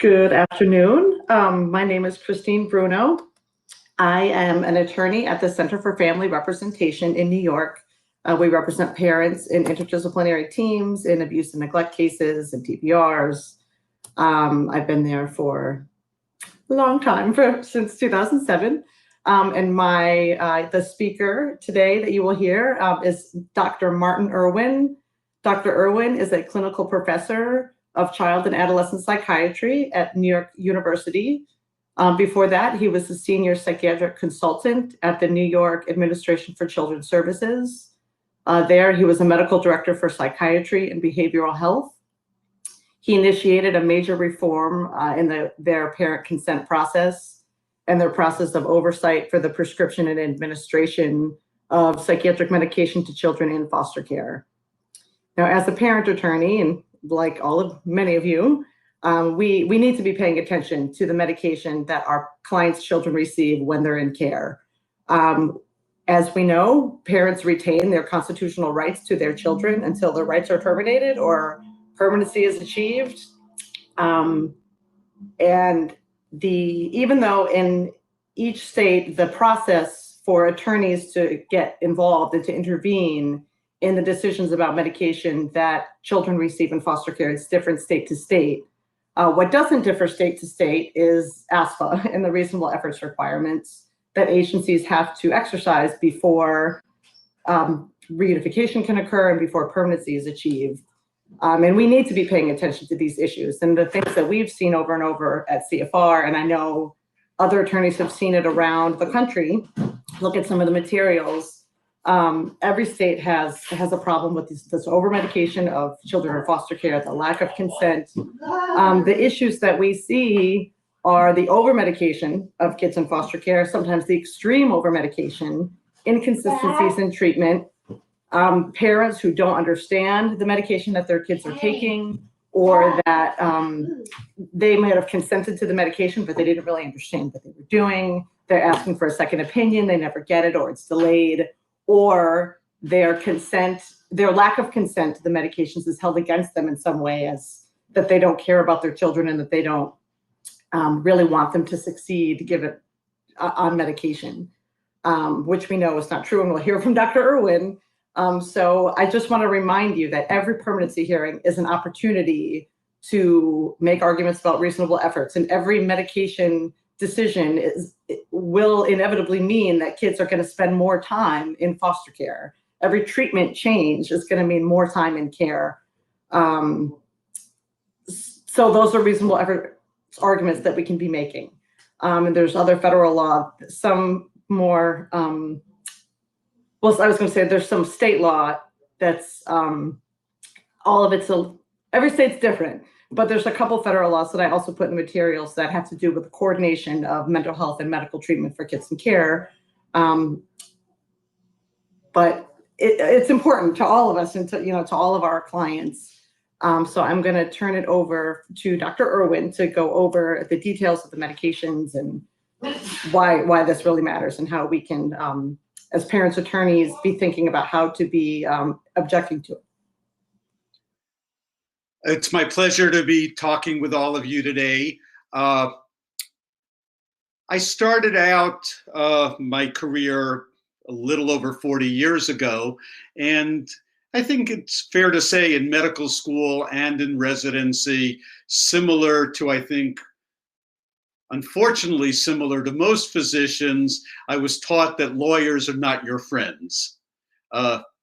Good afternoon. My name is Christine Bruno. I am an attorney at the Center for Family Representation in New York. We represent parents in interdisciplinary teams in abuse and neglect cases and TPRs. I've been there for a long time, since 2007. And the speaker today that you will hear is Dr. Martin Irwin. Dr. Irwin is a clinical professor of child and adolescent psychiatry at New York University. Before that, he was a senior psychiatric consultant at the New York Administration for Children's Services. There, he was a medical director for psychiatry and behavioral health. He initiated a major reform in their parent consent process and their process of oversight for the prescription and administration of psychiatric medication to children in foster care. Now, as a parent attorney, and like many of you, we need to be paying attention to the medication that our clients' children receive when they're in care. As we know, parents retain their constitutional rights to their children until their rights are terminated or permanency is achieved. And even though in each state, the process for attorneys to get involved and to intervene in the decisions about medication that children receive in foster care is different state to state. What doesn't differ state to state is ASFA and the reasonable efforts requirements that agencies have to exercise before reunification can occur and before permanency is achieved. And we need to be paying attention to these issues. And the things that we've seen over and over at CFR, and I know other attorneys have seen it around the country, look at some of the materials. Every state has a problem with this over-medication of children in foster care, the lack of consent. The issues that we see are the over-medication of kids in foster care, sometimes the extreme over-medication, inconsistencies in treatment, parents who don't understand the medication that their kids are taking, or that they might have consented to the medication, but they didn't really understand what they were doing. They're asking for a second opinion, they never get it, or it's delayed. Or their lack of consent to the medications is held against them in some way, as that they don't care about their children and that they don't really want them to succeed, give it on medication, which we know is not true, and we'll hear from Dr. Irwin. So I just want to remind you that every permanency hearing is an opportunity to make arguments about reasonable efforts, and every medication decision will inevitably mean that kids are going to spend more time in foster care. Every treatment change is going to mean more time in care. So those are reasonable effort arguments that we can be making. And there's other federal law, some more, I was going to say there's some state law that's every state's different. But there's a couple federal laws that I also put in the materials that have to do with the coordination of mental health and medical treatment for kids in care. But it's important to all of us and to all of our clients. So I'm going to turn it over to Dr. Irwin to go over the details of the medications and why this really matters and how we can, as parents attorneys, be thinking about how to be objecting to it. It's my pleasure to be talking with all of you today. I started out my career a little over 40 years ago, and I think it's fair to say in medical school and in residency, similar to, I think, unfortunately similar to most physicians, I was taught that lawyers are not your friends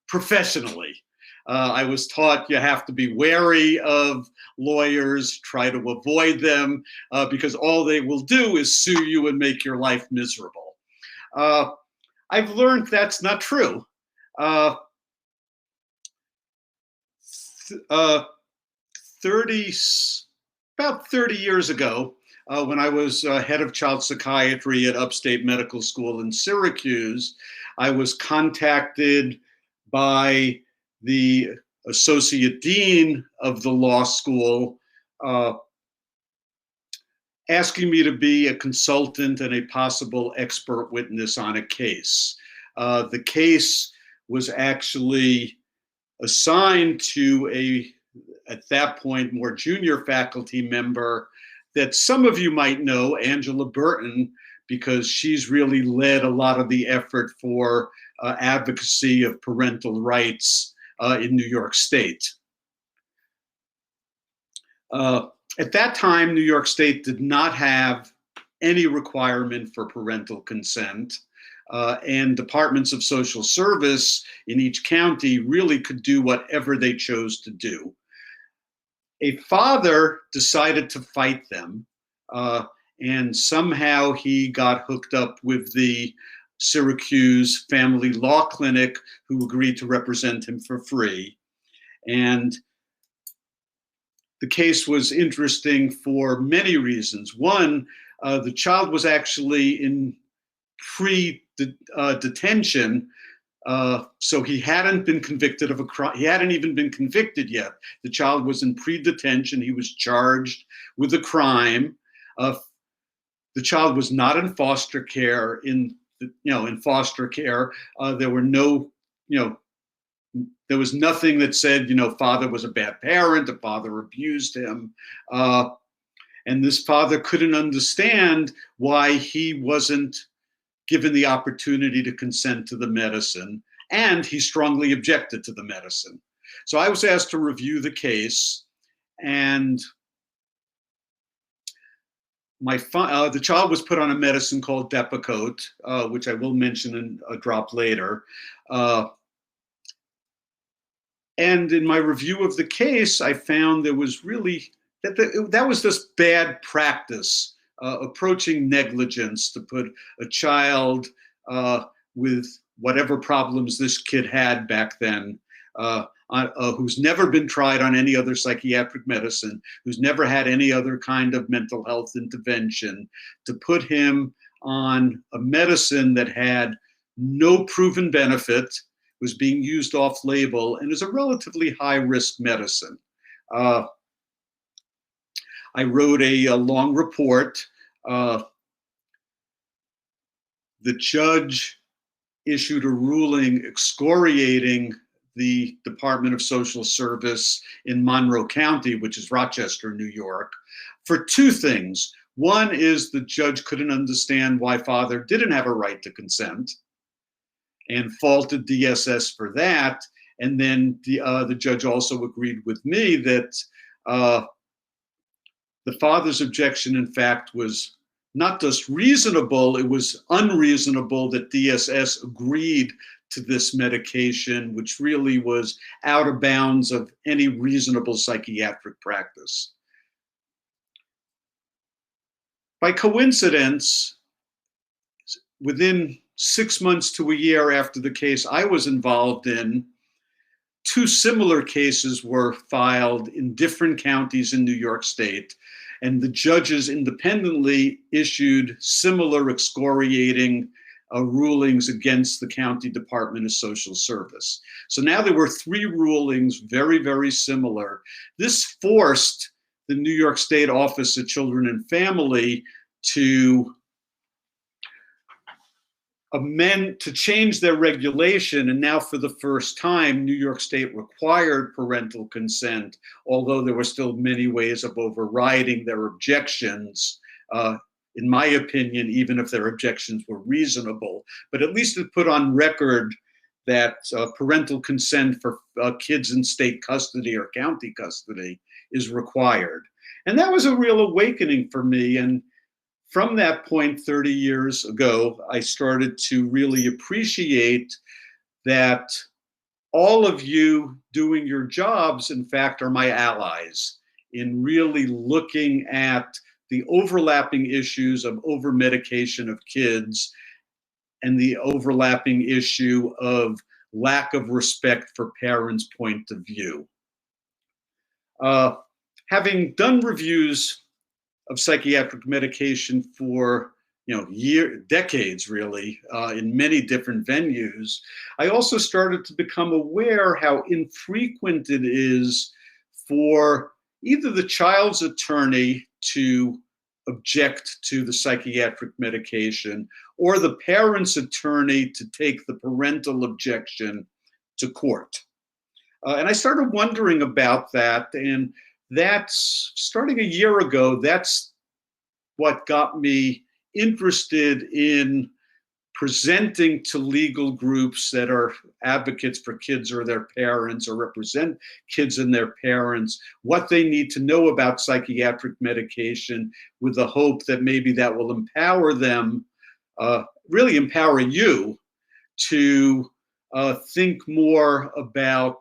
professionally. I was taught you have to be wary of lawyers, try to avoid them, because all they will do is sue you and make your life miserable. I've learned that's not true. About 30 years ago, when I was head of child psychiatry at Upstate Medical School in Syracuse, I was contacted by the associate dean of the law school, asking me to be a consultant and a possible expert witness on a case. The case was actually assigned to at that point, more junior faculty member that some of you might know, Angela Burton, because she's really led a lot of the effort for advocacy of parental rights in New York State. At that time, New York State did not have any requirement for parental consent, and departments of social service in each county really could do whatever they chose to do. A father decided to fight them, and somehow he got hooked up with the Syracuse Family Law Clinic, who agreed to represent him for free. And the case was interesting for many reasons. One, the child was actually in pre-detention, so he hadn't been convicted of a crime. He hadn't even been convicted yet. The child was in pre-detention. He was charged with a crime. The child was not in foster care. In foster care, there were no, there was nothing that said, father was a bad parent, the father abused him. And this father couldn't understand why he wasn't given the opportunity to consent to the medicine, and he strongly objected to the medicine. So I was asked to review the case, and the child was put on a medicine called Depakote, which I will mention in a drop later. And in my review of the case, I found there was really, that was just bad practice, approaching negligence to put a child with whatever problems this kid had back then, who's never been tried on any other psychiatric medicine, who's never had any other kind of mental health intervention, to put him on a medicine that had no proven benefit, was being used off-label, and is a relatively high-risk medicine. I wrote a long report. The judge issued a ruling excoriating the Department of Social Service in Monroe County, which is Rochester, New York, for two things. One is the judge couldn't understand why father didn't have a right to consent and faulted DSS for that. And then the judge also agreed with me that the father's objection, in fact, was not just reasonable, it was unreasonable that DSS agreed to this medication, which really was out of bounds of any reasonable psychiatric practice. By coincidence, within 6 months to a year after the case I was involved in, two similar cases were filed in different counties in New York State, and the judges independently issued similar excoriating rulings against the County Department of Social Service. So now there were three rulings, very, very similar. This forced the New York State Office of Children and Family to change their regulation, and now for the first time, New York State required parental consent, although there were still many ways of overriding their objections, in my opinion, even if their objections were reasonable. But at least it put on record that parental consent for kids in state custody or county custody is required. And that was a real awakening for me. And from that point 30 years ago, I started to really appreciate that all of you doing your jobs, in fact, are my allies in really looking at the overlapping issues of over-medication of kids and the overlapping issue of lack of respect for parents' point of view. Having done reviews of psychiatric medication for decades, really, in many different venues, I also started to become aware how infrequent it is for either the child's attorney to object to the psychiatric medication or the parent's attorney to take the parental objection to court. And I started wondering about that, and that's starting a year ago, that's what got me interested in presenting to legal groups that are advocates for kids or their parents or represent kids and their parents, what they need to know about psychiatric medication, with the hope that maybe that will empower them, really empower you to think more about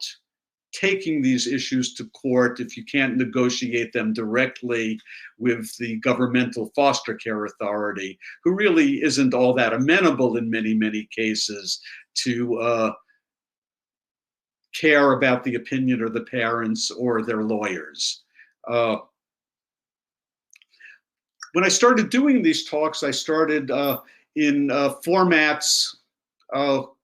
taking these issues to court if you can't negotiate them directly with the governmental foster care authority, who really isn't all that amenable in many, many cases to care about the opinion of the parents or their lawyers. When I started doing these talks, I started in formats,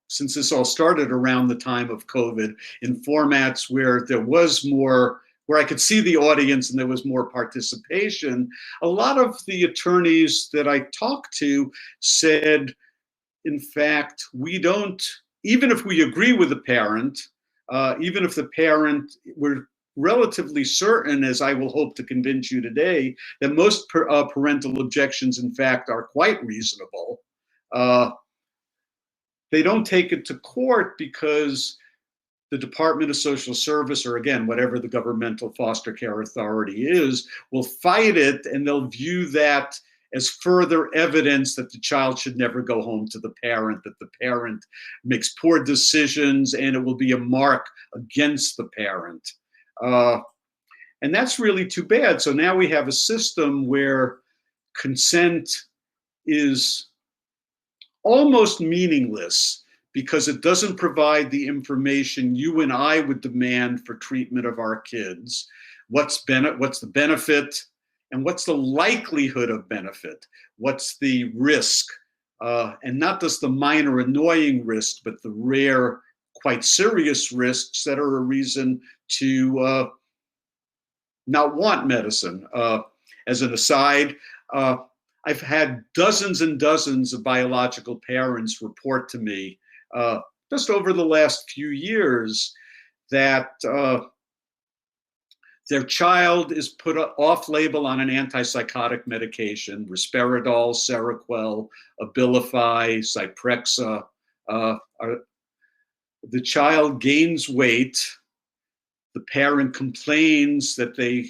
since this all started around the time of COVID, in formats where there was more, where I could see the audience and there was more participation. A lot of the attorneys that I talked to said, in fact, we don't, even if we agree with the parent, even if the parent, we're relatively certain, as I will hope to convince you today, that most parental objections, in fact, are quite reasonable. They don't take it to court because the Department of Social Service, or again, whatever the governmental foster care authority is, will fight it, and they'll view that as further evidence that the child should never go home to the parent, that the parent makes poor decisions, and it will be a mark against the parent. And that's really too bad. So now we have a system where consent is almost meaningless because it doesn't provide the information you and I would demand for treatment of our kids. What's the benefit, and what's the likelihood of benefit? What's the risk? And not just the minor annoying risk, but the rare, quite serious risks that are a reason to not want medicine. As an aside, I've had dozens and dozens of biological parents report to me just over the last few years that their child is put off-label on an antipsychotic medication, risperidol, Seroquel, Abilify, Zyprexa. The child gains weight. The parent complains that they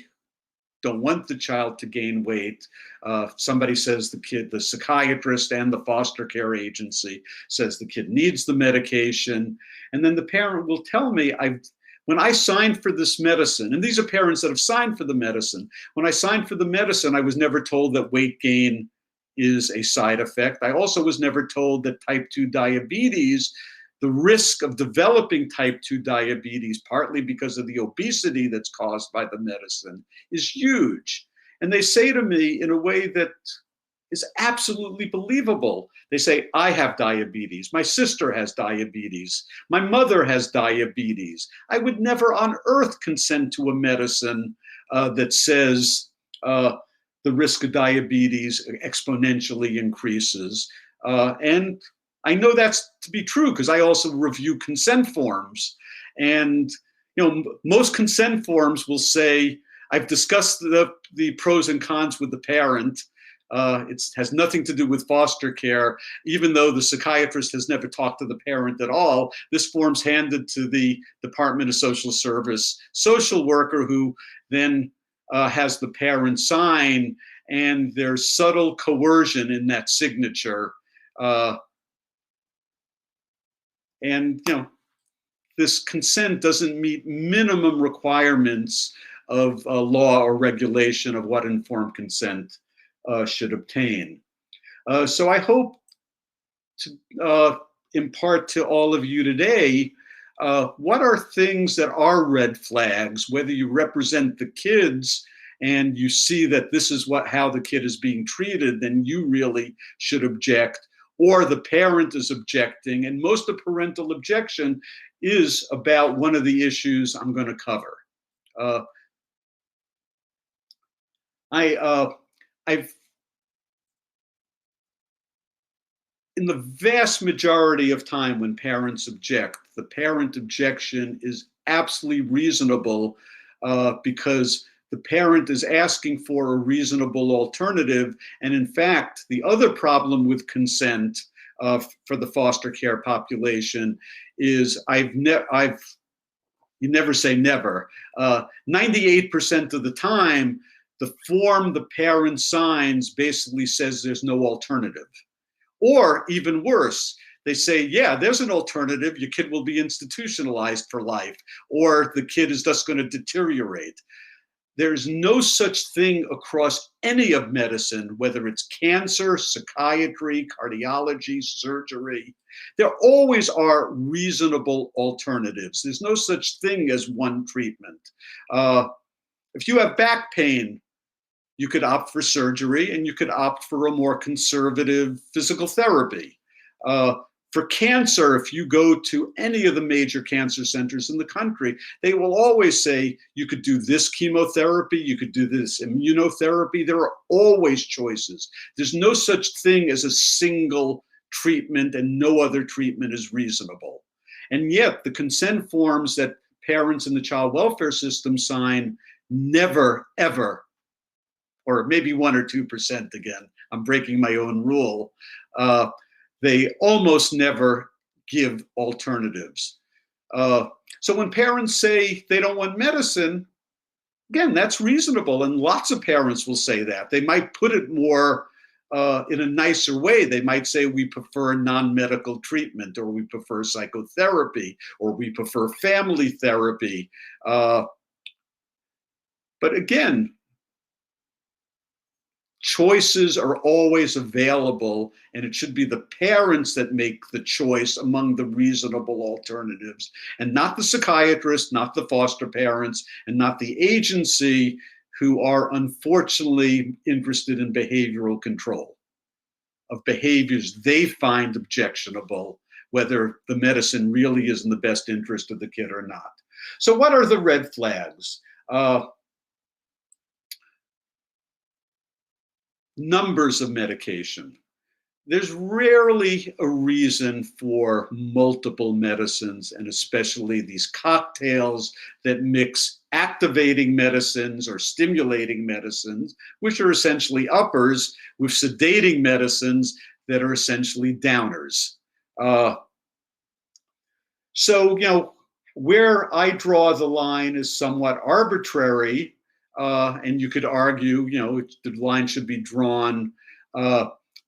don't want the child to gain weight. Somebody says the psychiatrist and the foster care agency says the kid needs the medication. And then the parent will tell me, when I signed for this medicine, and these are parents that have signed for the medicine, when I signed for the medicine, I was never told that weight gain is a side effect. I also was never told that type 2 diabetes, the risk of developing type 2 diabetes, partly because of the obesity that's caused by the medicine, is huge. And they say to me in a way that is absolutely believable. They say, I have diabetes. My sister has diabetes. My mother has diabetes. I would never on earth consent to a medicine that says the risk of diabetes exponentially increases. And I know that's to be true because I also review consent forms. And most consent forms will say, I've discussed the pros and cons with the parent. It has nothing to do with foster care, even though the psychiatrist has never talked to the parent at all. This form's handed to the Department of Social Service social worker, who then has the parent sign, and there's subtle coercion in that signature. And this consent doesn't meet minimum requirements of law or regulation of what informed consent should obtain. So I hope to impart to all of you today, what are things that are red flags, whether you represent the kids and you see that this is how the kid is being treated, then you really should object, or the parent is objecting. And most of parental objection is about one of the issues I'm going to cover. I've in the vast majority of time when parents object, the parent objection is absolutely reasonable because the parent is asking for a reasonable alternative. And in fact, the other problem with consent for the foster care population is you never say never. 98% of the time, the form the parent signs basically says there's no alternative. Or even worse, they say, yeah, there's an alternative. Your kid will be institutionalized for life, or the kid is just going to deteriorate. There's no such thing across any of medicine, whether it's cancer, psychiatry, cardiology, surgery. There always are reasonable alternatives. There's no such thing as one treatment. If you have back pain, you could opt for surgery, and you could opt for a more conservative physical therapy. For cancer, if you go to any of the major cancer centers in the country, they will always say you could do this chemotherapy, you could do this immunotherapy. There are always choices. There's no such thing as a single treatment, and no other treatment is reasonable. And yet the consent forms that parents in the child welfare system sign never, ever, or maybe 1 or 2% again, I'm breaking my own rule, they almost never give alternatives. So when parents say they don't want medicine, again, that's reasonable. And lots of parents will say that. They might put it more in a nicer way. They might say we prefer non-medical treatment, or we prefer psychotherapy, or we prefer family therapy. But again, choices are always available, and it should be the parents that make the choice among the reasonable alternatives, and not the psychiatrist, not the foster parents, and not the agency, who are unfortunately interested in behavioral control of behaviors they find objectionable, whether the medicine really is in the best interest of the kid or not. So what are the red flags? Numbers of medication. There's rarely a reason for multiple medicines, and especially these cocktails that mix activating medicines or stimulating medicines, which are essentially uppers, with sedating medicines that are essentially downers. So, where I draw the line is somewhat arbitrary. And you could argue, the line should be drawn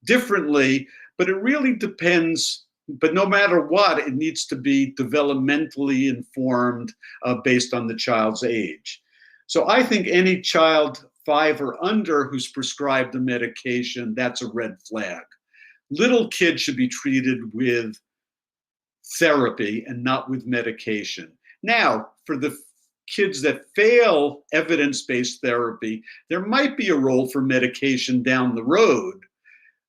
differently, but it really depends. But no matter what, it needs to be developmentally informed based on the child's age. So I think any child 5 or under who's prescribed a medication, that's a red flag. Little kids should be treated with therapy and not with medication. Now, for the kids that fail evidence-based therapy, there might be a role for medication down the road,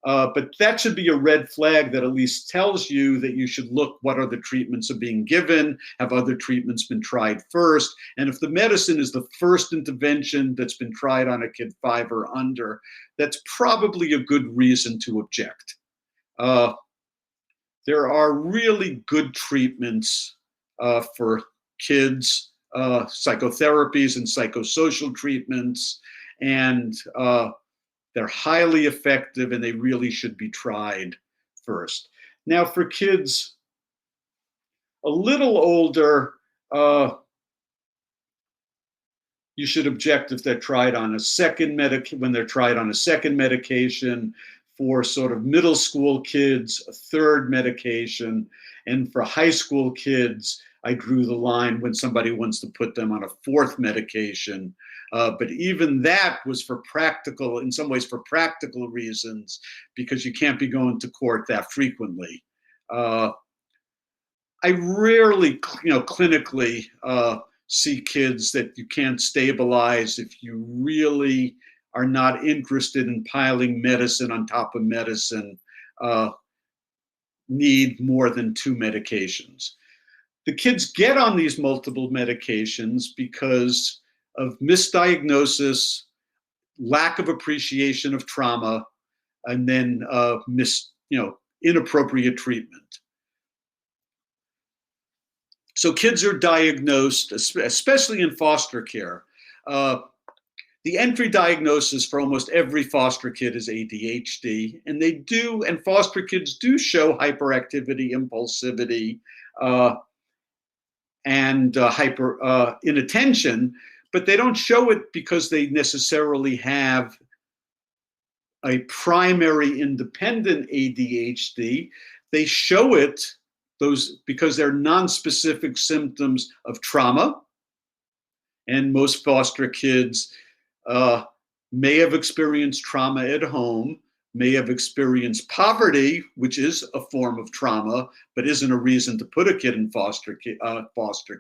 but that should be a red flag that at least tells you that you should look what other treatments are being given, have other treatments been tried first, and if the medicine is the first intervention that's been tried on a kid 5 or under, that's probably a good reason to object. There are really good treatments for kids, psychotherapies and psychosocial treatments, and they're highly effective, and they really should be tried first. Now, for kids a little older, you should object if they're tried on a second when they're tried on a second medication. For sort of middle school kids, a third medication, and for high school kids, I drew the line when somebody wants to put them on a 4th medication. But even that was in some ways for practical reasons, because you can't be going to court that frequently. I rarely, clinically see kids that you can't stabilize if you really are not interested in piling medicine on top of medicine, need more than 2 medications. The kids get on these multiple medications because of misdiagnosis, lack of appreciation of trauma, and then inappropriate treatment. So kids are diagnosed, especially in foster care. the entry diagnosis for almost every foster kid is ADHD, and foster kids do show hyperactivity, impulsivity, and hyper inattention, but they don't show it because they necessarily have a primary independent ADHD. They show it because they're nonspecific symptoms of trauma, and most foster kids may have experienced trauma at home, may have experienced poverty, which is a form of trauma, but isn't a reason to put a kid in foster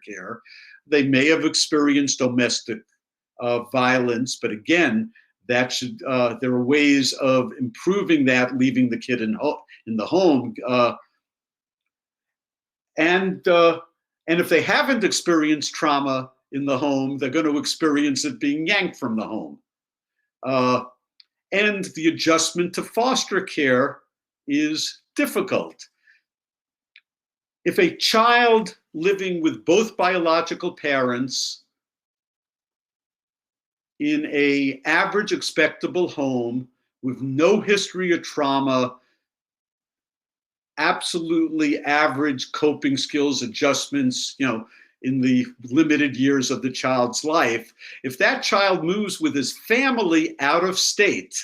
care. They may have experienced domestic violence, but again, there are ways of improving that, leaving the kid in the home. And if they haven't experienced trauma in the home, they're going to experience it being yanked from the home. And the adjustment to foster care is difficult. If a child living with both biological parents in an average expectable home with no history of trauma, absolutely average coping skills, adjustments, in the limited years of the child's life, if that child moves with his family out of state,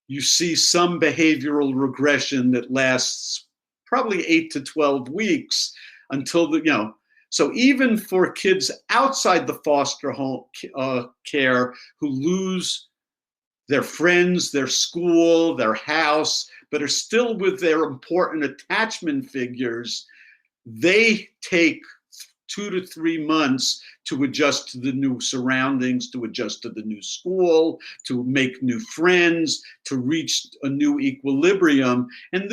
you see some behavioral regression that lasts probably 8 to 12 weeks until so even for kids outside the foster home care who lose their friends, their school, their house, but are still with their important attachment figures, they take 2 to 3 months to adjust to the new surroundings, to adjust to the new school, to make new friends, to reach a new equilibrium. And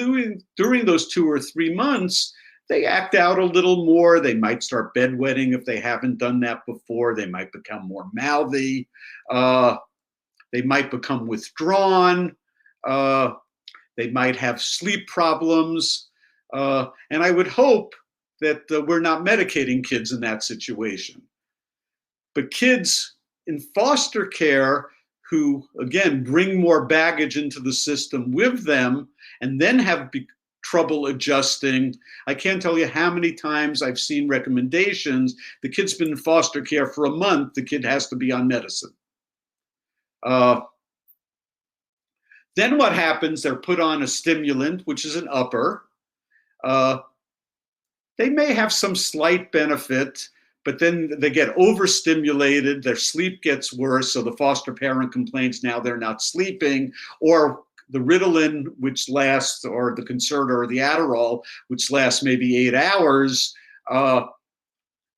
during those 2 or 3 months, they act out a little more. They might start bedwetting if they haven't done that before. They might become more mouthy. They might become withdrawn. They might have sleep problems. And I would hope that we're not medicating kids in that situation. But kids in foster care who, again, bring more baggage into the system with them and then have trouble adjusting. I can't tell you how many times I've seen recommendations. The kid's been in foster care for a month. The kid has to be on medicine. Then what happens? They're put on a stimulant, which is an upper. They may have some slight benefit, but then they get overstimulated, their sleep gets worse, so the foster parent complains now they're not sleeping, or the Ritalin, which lasts, or the Concerta or the Adderall, which lasts maybe 8 hours,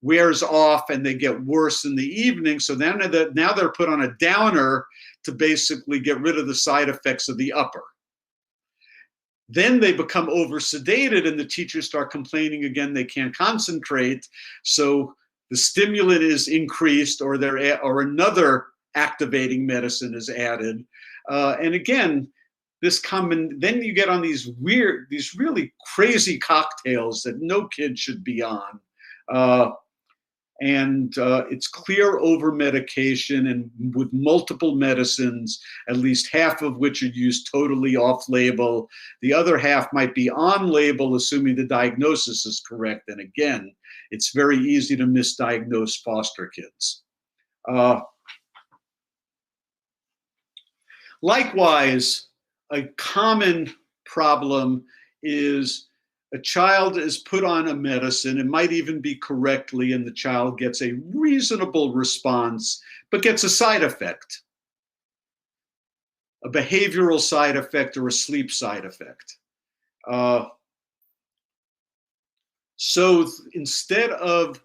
wears off and they get worse in the evening. So now they're put on a downer to basically get rid of the side effects of the upper. Then they become over-sedated and the teachers start complaining again they can't concentrate. So the stimulant is increased or another activating medicine is added. And again, then you get on these really crazy cocktails that no kid should be on. And it's clear over-medication, and with multiple medicines, at least half of which are used totally off-label. The other half might be on-label, assuming the diagnosis is correct. And again, it's very easy to misdiagnose foster kids. Likewise, a common problem is a child is put on a medicine, it might even be correctly, and the child gets a reasonable response, but gets a side effect, a behavioral side effect or a sleep side effect. So instead of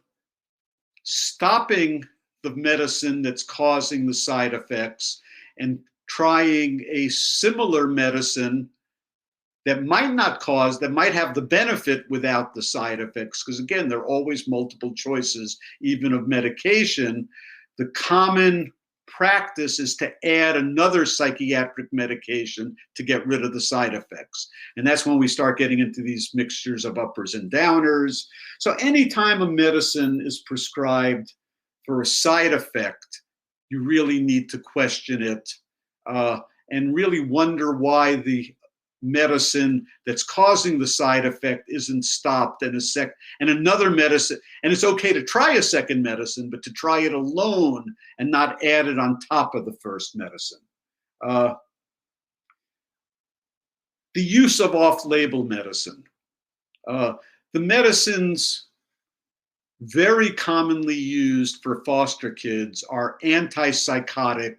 stopping the medicine that's causing the side effects and trying a similar medicine that might have the benefit without the side effects, because again, there are always multiple choices, even of medication. The common practice is to add another psychiatric medication to get rid of the side effects. And that's when we start getting into these mixtures of uppers and downers. So anytime a medicine is prescribed for a side effect, you really need to question it and really wonder why the medicine that's causing the side effect isn't stopped and another medicine, and it's okay to try a second medicine, but to try it alone and not add it on top of the first medicine. The use of off-label medicine. The medicines very commonly used for foster kids are antipsychotic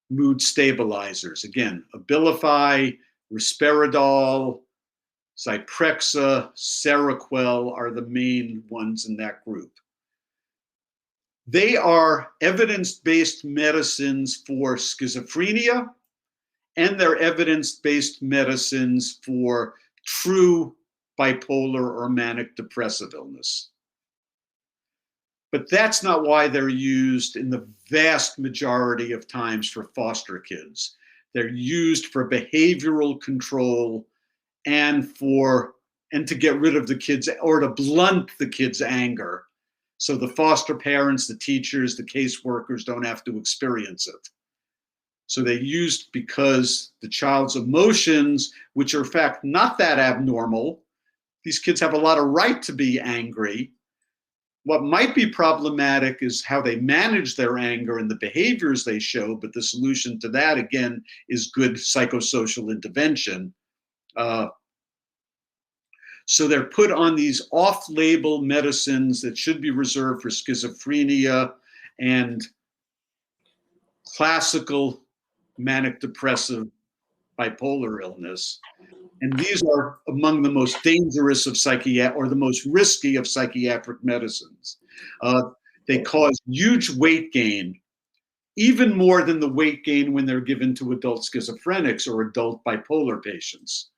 mood stabilizers. Again, Abilify, Risperidol, Zyprexa, Seroquel are the main ones in that group. They are evidence-based medicines for schizophrenia, and they're evidence-based medicines for true bipolar or manic depressive illness. But that's not why they're used in the vast majority of times for foster kids. They're used for behavioral control and to get rid of the kids or to blunt the kids' anger. So the foster parents, the teachers, the caseworkers don't have to experience it. So they're used because the child's emotions, which are in fact not that abnormal, these kids have a lot of right to be angry. What might be problematic is how they manage their anger and the behaviors they show, but the solution to that, again, is good psychosocial intervention. So they're put on these off-label medicines that should be reserved for schizophrenia and classical manic depressive bipolar illness. And these are among the most dangerous of or the most risky of psychiatric medicines. They cause huge weight gain, even more than the weight gain when they're given to adult schizophrenics or adult bipolar patients.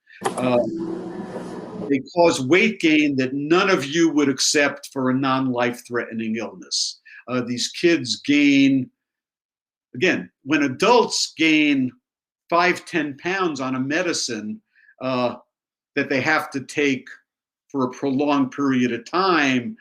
They cause weight gain that none of you would accept for a non-life-threatening illness. These kids gain, again, when adults gain 5-10 pounds on a medicine that they have to take for a prolonged period of time,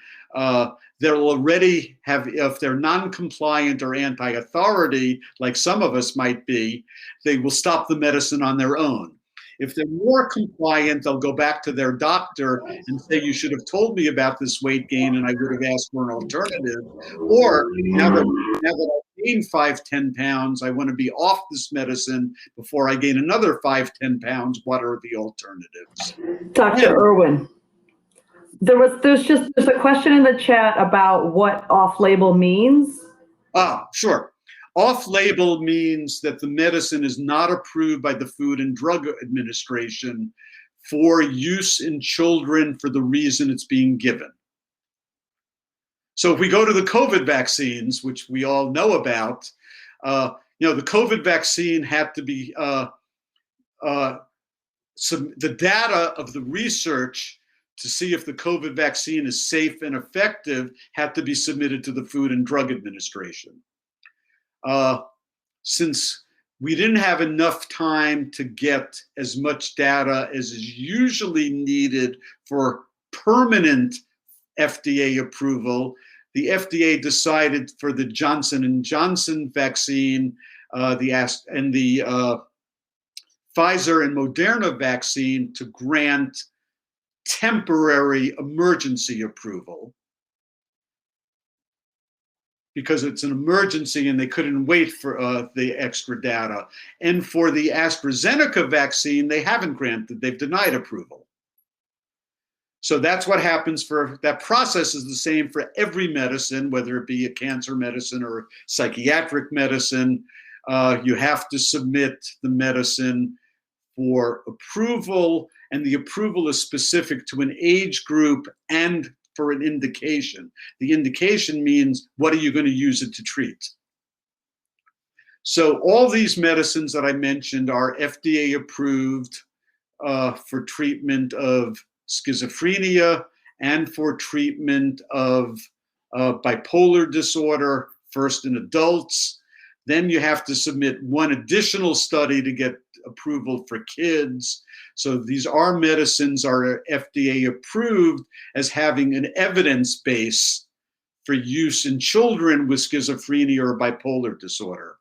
they'll already have, if they're non-compliant or anti-authority, like some of us might be, they will stop the medicine on their own. If they're more compliant, they'll go back to their doctor and say, you should have told me about this weight gain and I would have asked for an alternative. Or now that I've gained 5-10 pounds, I want to be off this medicine before I gain another 5-10 pounds. What are the alternatives? Dr. Irwin, there's a question in the chat about what off-label means. Sure. Off-label means that the medicine is not approved by the Food and Drug Administration for use in children for the reason it's being given. So if we go to the COVID vaccines, which we all know about, the COVID vaccine had to be, the data of the research to see if the COVID vaccine is safe and effective had to be submitted to the Food and Drug Administration. Since we didn't have enough time to get as much data as is usually needed for permanent FDA approval, the FDA decided for the Johnson & Johnson vaccine, the Pfizer and Moderna vaccine to grant temporary emergency approval, because it's an emergency and they couldn't wait for the extra data. And for the AstraZeneca vaccine, they haven't granted, they've denied approval. So that's what happens that process is the same for every medicine, whether it be a cancer medicine or psychiatric medicine. You have to submit the medicine for approval, and the approval is specific to an age group and for an indication. The indication means, what are you going to use it to treat? So all these medicines that I mentioned are FDA approved for treatment of schizophrenia and for treatment of bipolar disorder, first in adults. Then you have to submit one additional study to get approval for kids. So these medicines are FDA approved as having an evidence base for use in children with schizophrenia or bipolar disorder.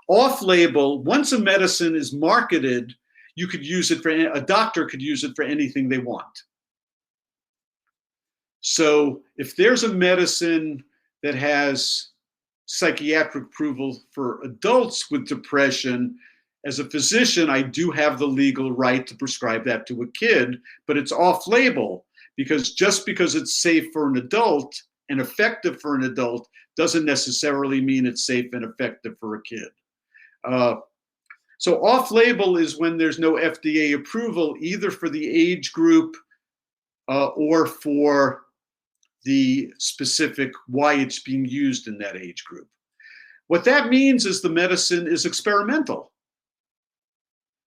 Off-label, once a medicine is marketed, you could use it for, a doctor could use it for anything they want. So if there's a medicine that has psychiatric approval for adults with depression, as a physician, I do have the legal right to prescribe that to a kid, but it's off-label, because just because it's safe for an adult and effective for an adult doesn't necessarily mean it's safe and effective for a kid. So off-label is when there's no FDA approval, either for the age group or for the specific why it's being used in that age group. What that means is the medicine is experimental.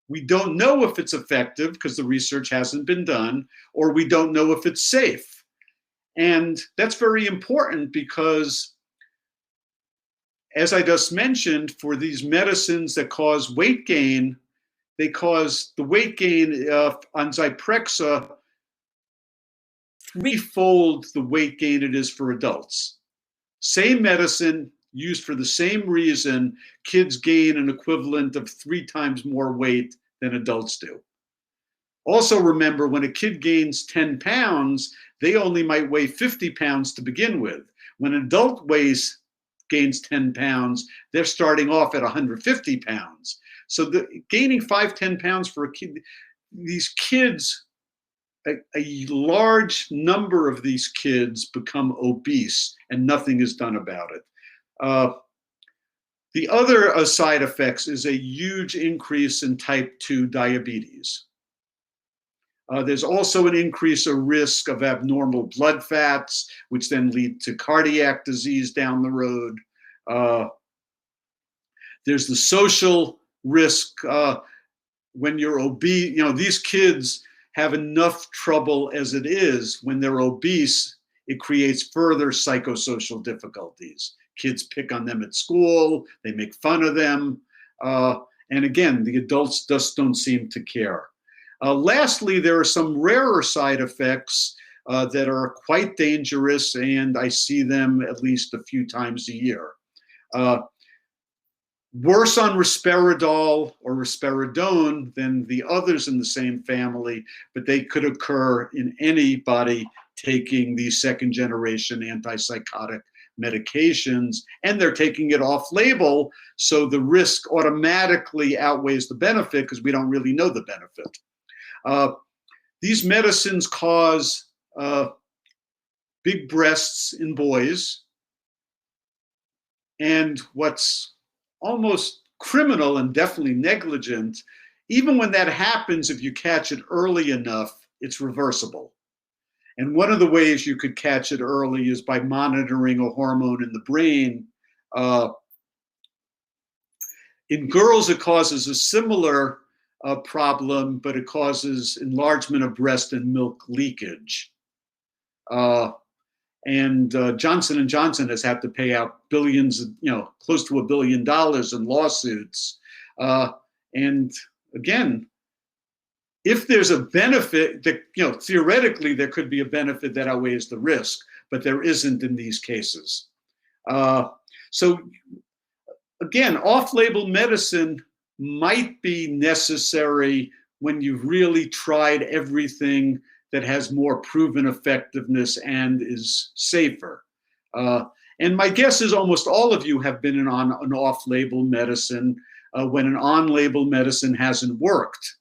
We don't know if it's effective because the research hasn't been done, or we don't know if it's safe. And that's very important because, as I just mentioned, for these medicines that cause weight gain, they cause the weight gain on Zyprexa threefold the weight gain it is for adults. Same medicine used for the same reason, kids gain an equivalent of 3 times more weight than adults do. Also remember, when a kid gains 10 pounds, they only might weigh 50 pounds to begin with. When an adult gains 10 pounds, they're starting off at 150 pounds. So gaining 5-10 pounds for a kid, these kids, a large number of these kids become obese and nothing is done about it. The other side effects is a huge increase in type 2 diabetes. There's also an increase of risk of abnormal blood fats, which then lead to cardiac disease down the road. There's the social risk when you're obese. You know, these kids have enough trouble as it is. When they're obese, it creates further psychosocial difficulties. Kids pick on them at school, they make fun of them. And again, the adults just don't seem to care. Lastly, there are some rarer side effects that are quite dangerous, and I see them at least a few times a year. Worse on risperidol or risperidone than the others in the same family, but they could occur in anybody taking these second-generation antipsychotic medications, and they're taking it off-label, so the risk automatically outweighs the benefit because we don't really know the benefit. These medicines cause big breasts in boys, and what's almost criminal and definitely negligent, even when that happens, if you catch it early enough, it's reversible. And one of the ways you could catch it early is by monitoring a hormone in the brain. In girls, it causes a similar problem, but it causes enlargement of breast and milk leakage. And Johnson & Johnson has had to pay out billions, close to $1 billion in lawsuits. And again, if there's a benefit that, theoretically there could be a benefit that outweighs the risk, but there isn't in these cases. So again, off-label medicine might be necessary when you've really tried everything that has more proven effectiveness and is safer. And my guess is almost all of you have been on an off-label medicine when an on-label medicine hasn't worked.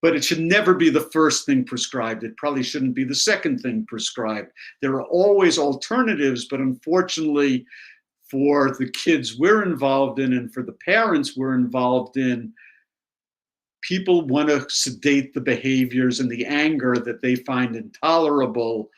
But it should never be the first thing prescribed. It probably shouldn't be the second thing prescribed. There are always alternatives, but unfortunately for the kids we're involved in and for the parents we're involved in, people want to sedate the behaviors and the anger that they find intolerable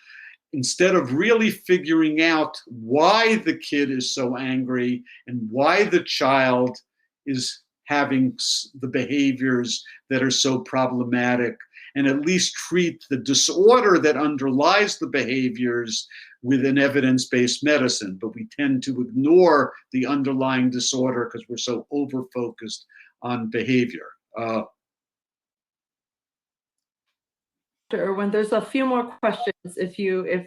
instead of really figuring out why the kid is so angry and why the child is having the behaviors that are so problematic, and at least treat the disorder that underlies the behaviors with an evidence-based medicine. But we tend to ignore the underlying disorder because we're so over-focused on behavior. Irwin, there's a few more questions if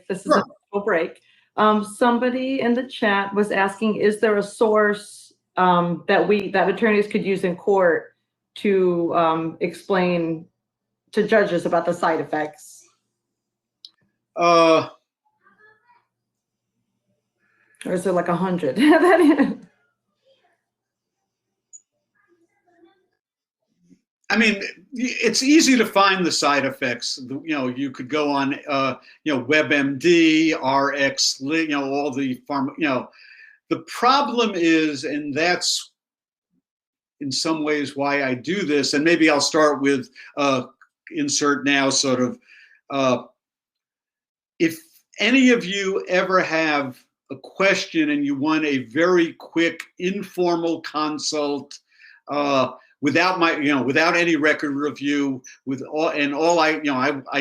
this is Sure. a break. Somebody in the chat was asking, is there a source that attorneys could use in court to explain to judges about the side effects? Or is it like 100? I mean, it's easy to find the side effects. You could go on, WebMD, RX, all the pharma. The problem is, and that's in some ways why I do this. And maybe I'll start with insert now, sort of. If any of you ever have a question and you want a very quick informal consult. Without any record review, I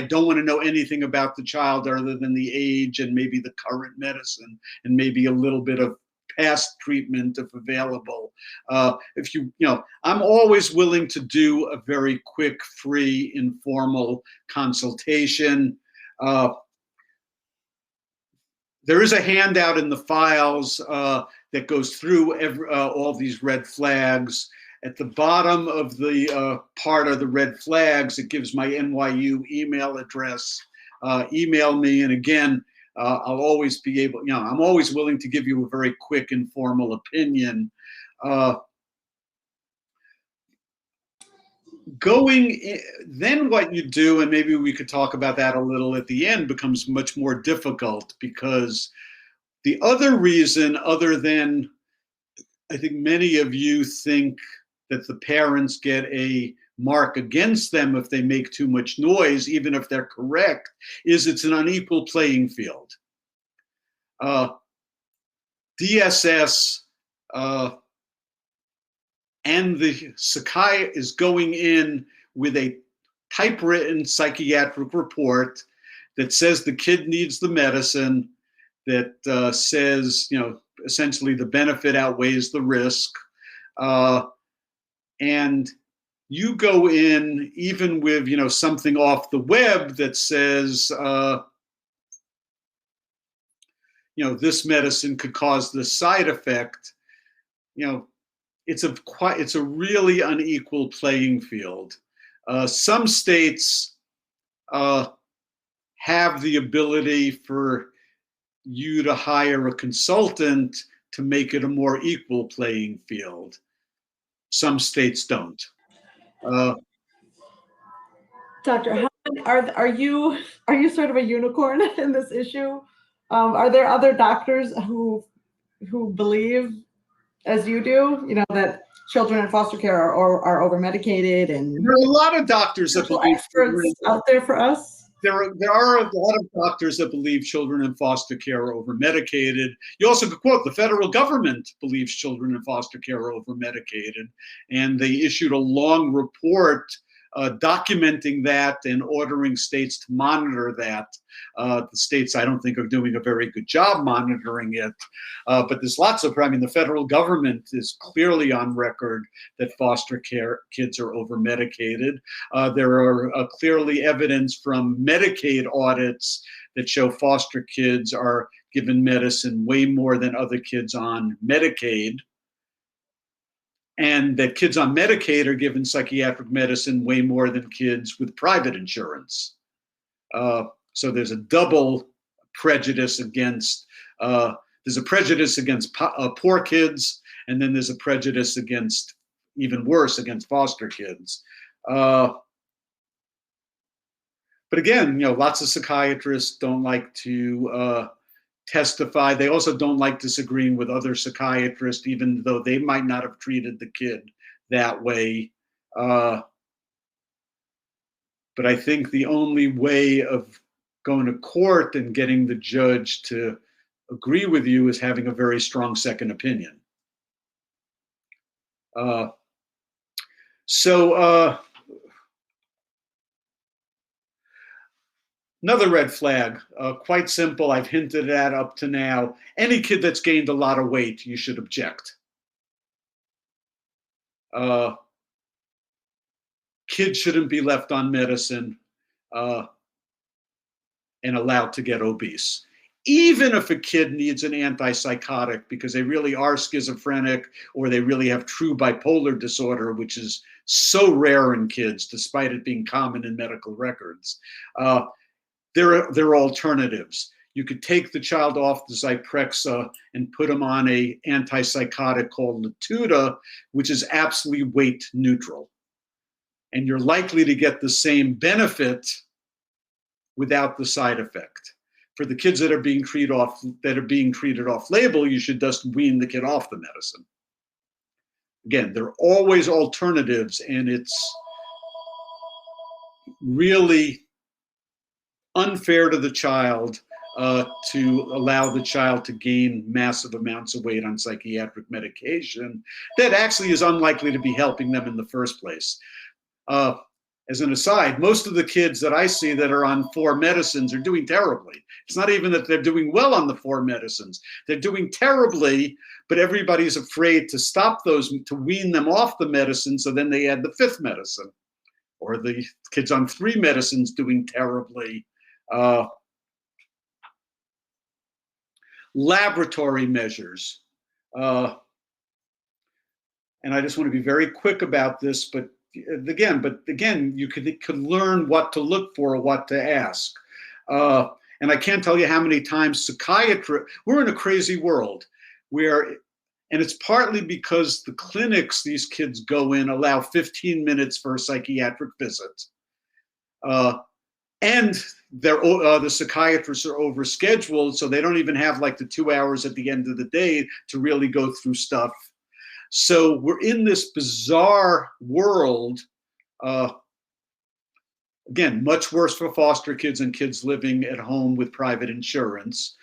don't want to know anything about the child other than the age and maybe the current medicine and maybe a little bit of past treatment if available. I'm always willing to do a very quick, free, informal consultation. There is a handout in the files that goes through all these red flags. At the bottom of the part of the red flags, it gives my NYU email address. Email me, and again, I'll always be able, I'm always willing to give you a very quick, informal opinion. Then what you do, and maybe we could talk about that a little at the end, becomes much more difficult, because the other reason, other than I think many of you think that the parents get a mark against them if they make too much noise, even if they're correct, is it's an unequal playing field. DSS and the psychiatrist is going in with a typewritten psychiatric report that says the kid needs the medicine, that says, essentially the benefit outweighs the risk. And you go in even with, something off the web that says, this medicine could cause this side effect. It's a really unequal playing field. Some states have the ability for you to hire a consultant to make it a more equal playing field. Some states don't. Dr. Howard, are you sort of a unicorn in this issue? Are there other doctors who believe, as you do, that children in foster care are over medicated? And there are a lot of doctors that believe experts out there for us. There are a lot of doctors that believe children in foster care are over medicated. You also could quote, the federal government believes children in foster care are over medicated, and they issued a long report documenting that and ordering states to monitor that. The states, I don't think, are doing a very good job monitoring it. But there's lots of, the federal government is clearly on record that foster care kids are over medicated. There are clearly evidence from Medicaid audits that show foster kids are given medicine way more than other kids on Medicaid. And that kids on Medicaid are given psychiatric medicine way more than kids with private insurance. So there's a double prejudice against, there's a prejudice against poor kids, and then there's a prejudice against, even worse, against foster kids. But again, lots of psychiatrists don't like to testify. They also don't like disagreeing with other psychiatrists, even though they might not have treated the kid that way. But I think the only way of going to court and getting the judge to agree with you is having a very strong second opinion. Another red flag, quite simple, I've hinted at up to now. Any kid that's gained a lot of weight, you should object. Kids shouldn't be left on medicine. and allowed to get obese. Even if a kid needs an antipsychotic because they really are schizophrenic or they really have true bipolar disorder, which is so rare in kids, despite it being common in medical records, there are alternatives. You could take the child off the Zyprexa and put them on a antipsychotic called Latuda, which is absolutely weight neutral. And you're likely to get the same benefit without the side effect. For the kids that are being treated off label, you should just wean the kid off the medicine. Again, there are always alternatives, and it's really unfair to the child to allow the child to gain massive amounts of weight on psychiatric medication that actually is unlikely to be helping them in the first place. As an aside, most of the kids that I see that are on 4 medicines are doing terribly. It's not even that they're doing well on the 4 medicines. They're doing terribly, but everybody's afraid to stop those, to wean them off the medicine, so then they add the 5th medicine. Or the kids on 3 medicines doing terribly. Laboratory measures. And I just want to be very quick about this, but again, you could learn what to look for or what to ask. And I can't tell you how many times we're in a crazy world where, and it's partly because the clinics these kids go in allow 15 minutes for a psychiatric visit. And the psychiatrists are overscheduled, so they don't even have like the 2 hours at the end of the day to really go through stuff. So we're in this bizarre world, again, much worse for foster kids and kids living at home with private insurance,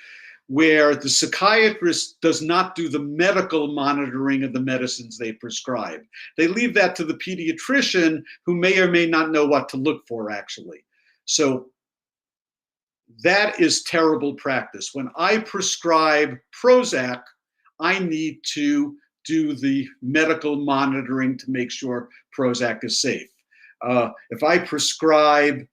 where the psychiatrist does not do the medical monitoring of the medicines they prescribe. They leave that to the pediatrician, who may or may not know what to look for, actually. So that is terrible practice. When I prescribe Prozac, I need to do the medical monitoring to make sure Prozac is safe. If I prescribe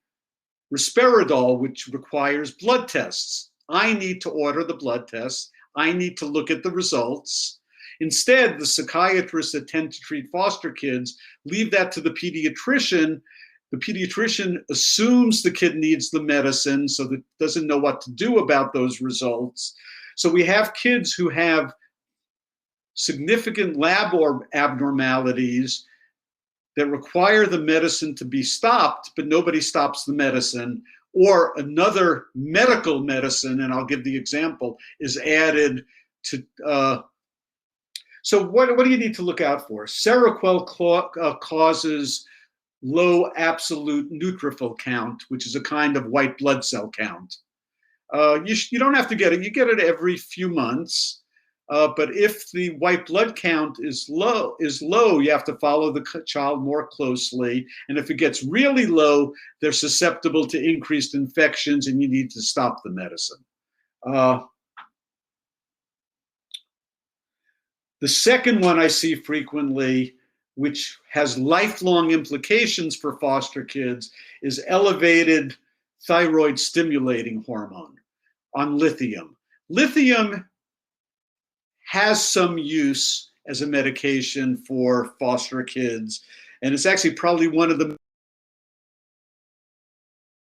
risperidol, which requires blood tests, I need to order the blood tests. I need to look at the results. Instead, the psychiatrists that tend to treat foster kids leave that to the pediatrician. The pediatrician assumes the kid needs the medicine, so that doesn't know what to do about those results. So we have kids who have significant lab abnormalities that require the medicine to be stopped, but nobody stops the medicine, or another medical medicine, and I'll give the example, is added to. So what do you need to look out for? Seroquel causes low absolute neutrophil count, which is a kind of white blood cell count. You don't have to get it. You get it every few months. But if the white blood count is low, you have to follow the child more closely. And if it gets really low, they're susceptible to increased infections, and you need to stop the medicine. The second one I see frequently, which has lifelong implications for foster kids, is elevated thyroid stimulating hormone on lithium. Lithium has some use as a medication for foster kids, and it's actually probably one of the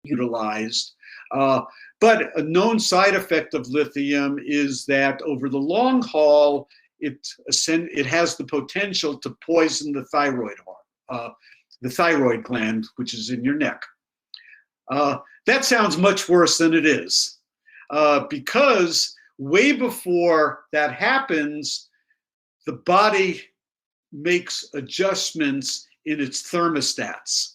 utilized. But a known side effect of lithium is that over the long haul, it has the potential to poison the thyroid gland, which is in your neck. That sounds much worse than it is, because way before that happens, the body makes adjustments in its thermostats,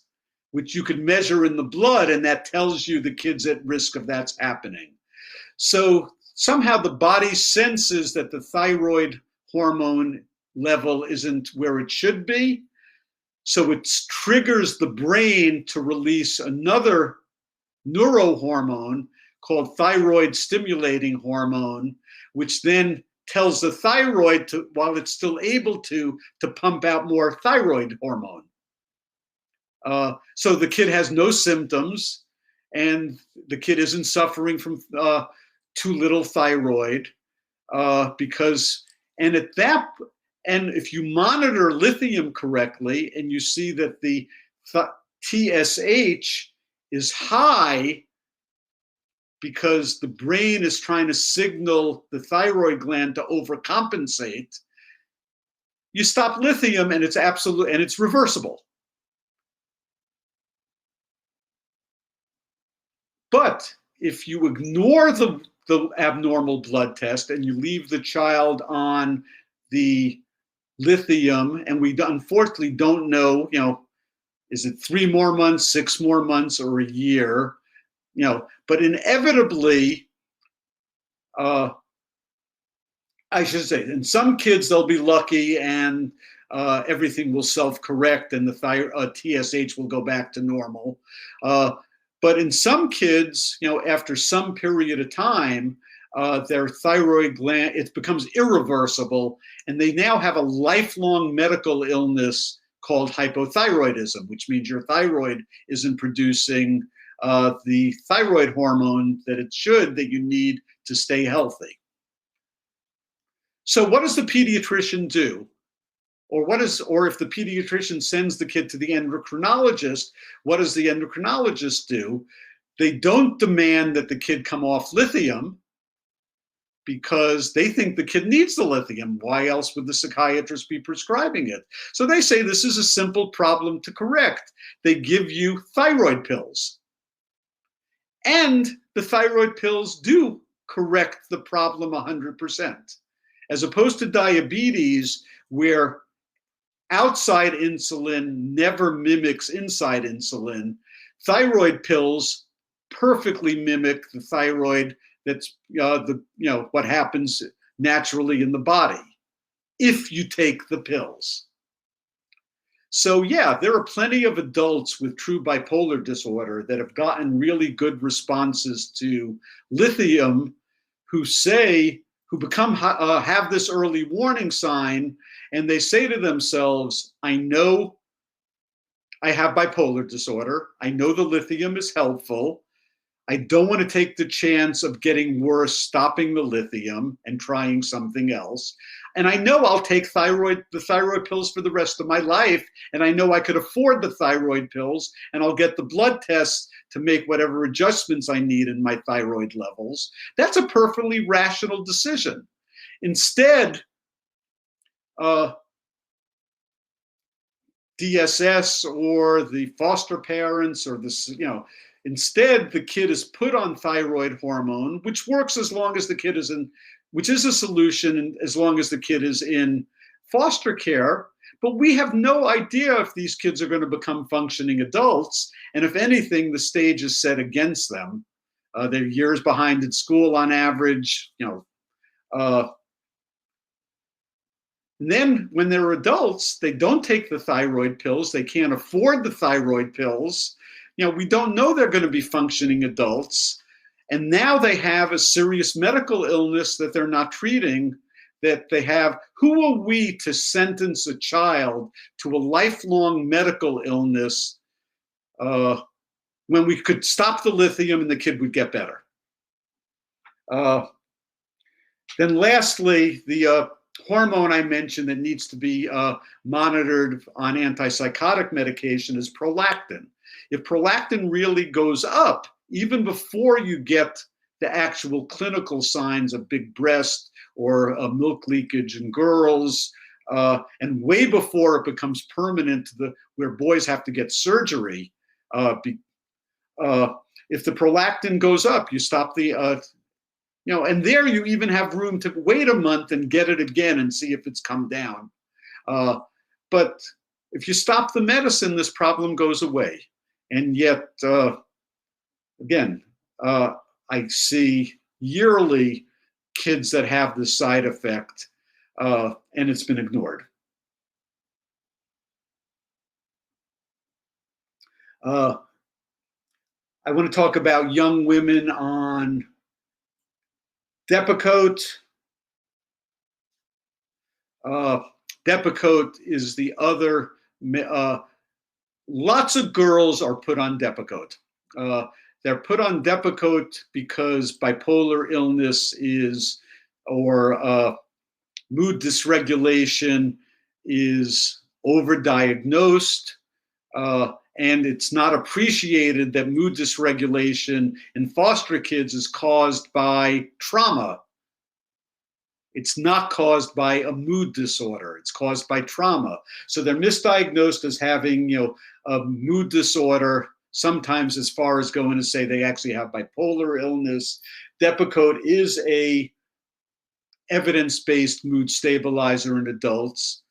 which you can measure in the blood, and that tells you the kid's at risk of that's happening. So somehow the body senses that the thyroid hormone level isn't where it should be. So it triggers the brain to release another neurohormone called thyroid stimulating hormone, which then tells the thyroid to, while it's still able to pump out more thyroid hormone. So the kid has no symptoms, and the kid isn't suffering from too little thyroid, because, and at that, and if you monitor lithium correctly and you see that the TSH is high because the brain is trying to signal the thyroid gland to overcompensate, you stop lithium and it's absolute, and it's reversible. But if you ignore the abnormal blood test and you leave the child on the lithium, and we unfortunately don't know, is it 3 more months, 6 more months, or a year? But inevitably, I should say, in some kids they'll be lucky and everything will self-correct and the TSH will go back to normal. But in some kids, after some period of time, their thyroid gland, it becomes irreversible, and they now have a lifelong medical illness called hypothyroidism, which means your thyroid isn't producing the thyroid hormone that it should, that you need to stay healthy. So what does the pediatrician do? Or if the pediatrician sends the kid to the endocrinologist, what does the endocrinologist do? They don't demand that the kid come off lithium because they think the kid needs the lithium. Why else would the psychiatrist be prescribing it? So they say this is a simple problem to correct. They give you thyroid pills. And the thyroid pills do correct the problem 100%. As opposed to diabetes, where outside insulin never mimics inside insulin, thyroid pills perfectly mimic the thyroid. That's what happens naturally in the body if you take the pills. So yeah, there are plenty of adults with true bipolar disorder that have gotten really good responses to lithium, who have this early warning sign, and they say to themselves, I know I have bipolar disorder. I know the lithium is helpful. I don't want to take the chance of getting worse, stopping the lithium and trying something else. And I know I'll take the thyroid pills for the rest of my life. And I know I could afford the thyroid pills, and I'll get the blood tests to make whatever adjustments I need in my thyroid levels. That's a perfectly rational decision. Instead, DSS or the foster parents or instead the kid is put on thyroid hormone, which works as long as the kid is in, which is a solution as long as the kid is in foster care. But we have no idea if these kids are going to become functioning adults. And if anything, the stage is set against them. They're years behind in school on average, and then when they're adults, they don't take the thyroid pills. They can't afford the thyroid pills. We don't know they're going to be functioning adults. And now they have a serious medical illness that they're not treating, that they have. Who are we to sentence a child to a lifelong medical illness when we could stop the lithium and the kid would get better? Then lastly, the hormone I mentioned that needs to be monitored on antipsychotic medication is prolactin. If prolactin really goes up, even before you get the actual clinical signs of big breast or milk leakage in girls, and way before it becomes permanent where boys have to get surgery, if the prolactin goes up, you stop the and there you even have room to wait a month and get it again and see if it's come down. But if you stop the medicine, this problem goes away. And yet, again, I see yearly kids that have this side effect, and it's been ignored. I want to talk about young women on Depakote. Depakote is the other. Lots of girls are put on Depakote. They're put on Depakote because bipolar illness or mood dysregulation is overdiagnosed, and it's not appreciated that mood dysregulation in foster kids is caused by trauma. It's not caused by a mood disorder. It's caused by trauma. So they're misdiagnosed as having, a mood disorder, sometimes as far as going to say they actually have bipolar illness. Depakote is a evidence-based mood stabilizer in adults.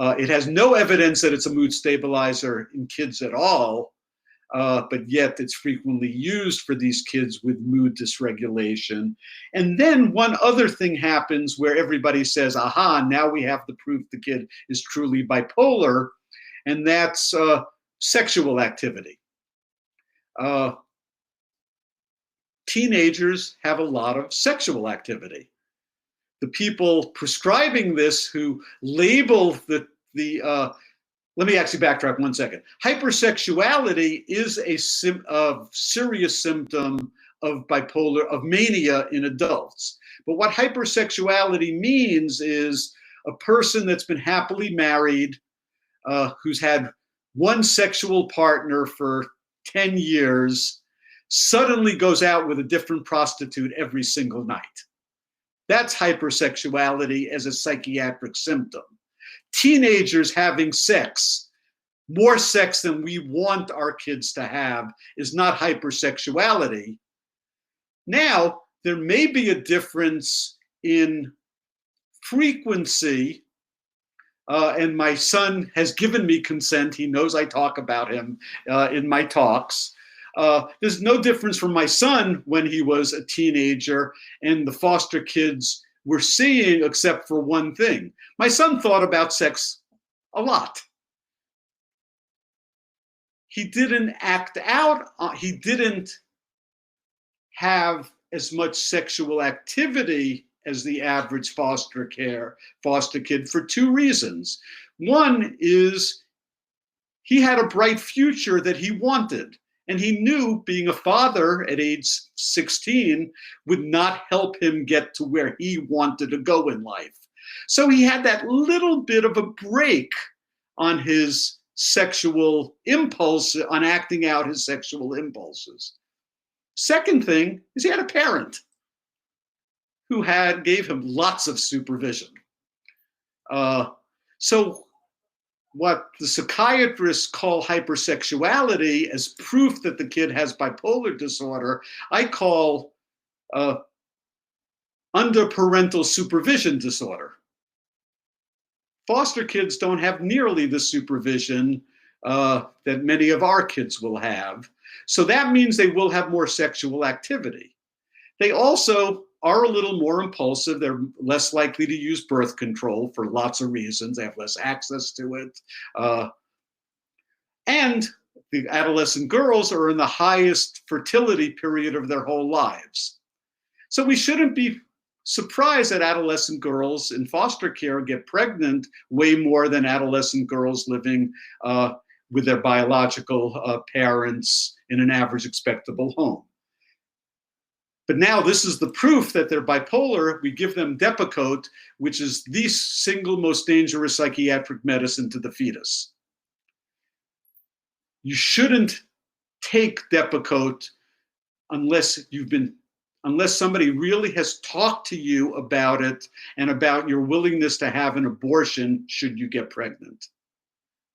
It has no evidence that it's a mood stabilizer in kids at all, but yet it's frequently used for these kids with mood dysregulation. And then one other thing happens where everybody says, aha, now we have the proof the kid is truly bipolar, and that's sexual activity. Teenagers have a lot of sexual activity. The people prescribing this who label let me actually backtrack 1 second. Hypersexuality is a serious symptom of mania in adults. But what hypersexuality means is a person that's been happily married, who's had one sexual partner for 10 years, suddenly goes out with a different prostitute every single night. That's hypersexuality as a psychiatric symptom. Teenagers having sex, more sex than we want our kids to have, is not hypersexuality. Now, there may be a difference in frequency, and my son has given me consent. He knows I talk about him in my talks. There's no difference from my son when he was a teenager and the foster kids we're seeing, except for one thing. My son thought about sex a lot. He didn't act out. He didn't have as much sexual activity as the average foster kid for two reasons. One is he had a bright future that he wanted. And he knew being a father at age 16 would not help him get to where he wanted to go in life. So he had that little bit of a break on his sexual impulse, on acting out his sexual impulses. Second thing is he had a parent who gave him lots of supervision. So what the psychiatrists call hypersexuality as proof that the kid has bipolar disorder, I call under parental supervision disorder. Foster kids don't have nearly the supervision that many of our kids will have. So that means they will have more sexual activity. They also are a little more impulsive. They're less likely to use birth control for lots of reasons. They have less access to it. And the adolescent girls are in the highest fertility period of their whole lives. So we shouldn't be surprised that adolescent girls in foster care get pregnant way more than adolescent girls living with their biological parents in an average expectable home. But now this is the proof that they're bipolar. We give them Depakote, which is the single most dangerous psychiatric medicine to the fetus. You shouldn't take Depakote unless somebody really has talked to you about it and about your willingness to have an abortion should you get pregnant.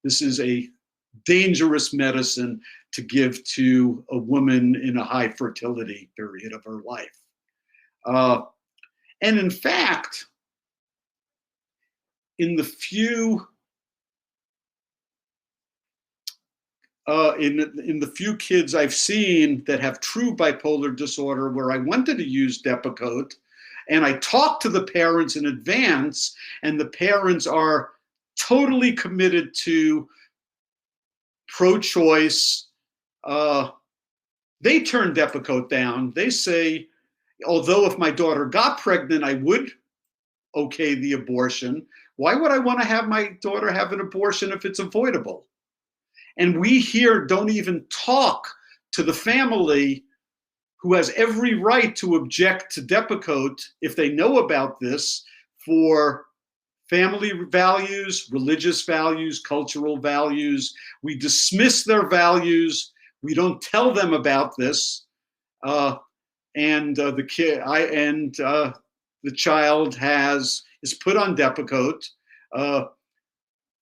This is a dangerous medicine to give to a woman in a high fertility period of her life. And in fact, in the few kids I've seen that have true bipolar disorder where I wanted to use Depakote, and I talked to the parents in advance, and the parents are totally committed to pro-choice. They turn Depakote down. They say, although if my daughter got pregnant, I would okay the abortion. Why would I want to have my daughter have an abortion if it's avoidable? And we here don't even talk to the family who has every right to object to Depakote if they know about this for family values, religious values, cultural values. We dismiss their values. We don't tell them about this. The child is put on Depakote.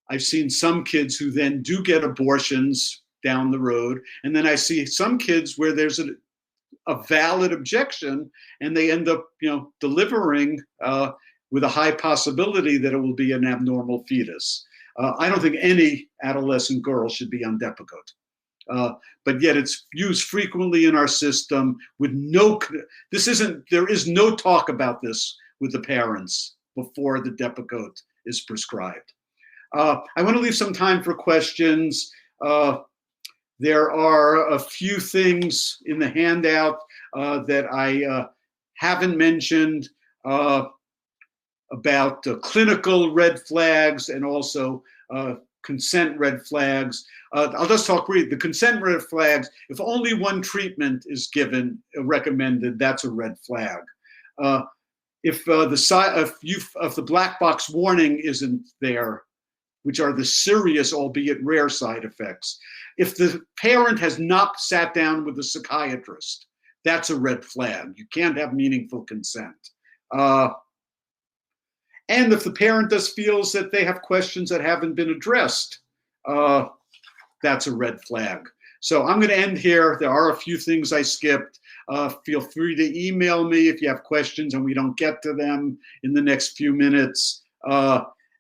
I've seen some kids who then do get abortions down the road, and then I see some kids where there's a valid objection, and they end up, delivering with a high possibility that it will be an abnormal fetus. I don't think any adolescent girl should be on Depakote. But yet it's used frequently in our system with there is no talk about this with the parents before the Depakote is prescribed. I want to leave some time for questions. There are a few things in the handout that I haven't mentioned about clinical red flags and also consent red flags. I'll just talk briefly. The consent red flags, if only one treatment is given, recommended, that's a red flag. If the black box warning isn't there, which are the serious, albeit rare side effects. If the parent has not sat down with a psychiatrist, that's a red flag. You can't have meaningful consent. And if the parent just feels that they have questions that haven't been addressed, that's a red flag. So I'm going to end here. There are a few things I skipped. Feel free to email me if you have questions and we don't get to them in the next few minutes.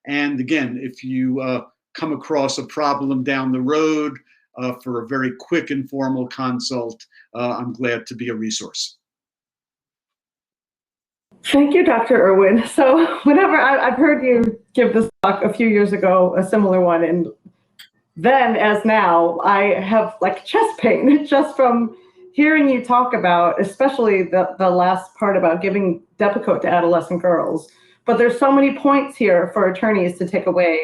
And again, if you come across a problem down the road for a very quick informal consult, I'm glad to be a resource. Thank you, Dr. Irwin. So whenever I've heard you give this talk a few years ago, a similar one, and then as now, I have like chest pain just from hearing you talk about, especially the last part about giving Depakote to adolescent girls. But there's so many points here for attorneys to take away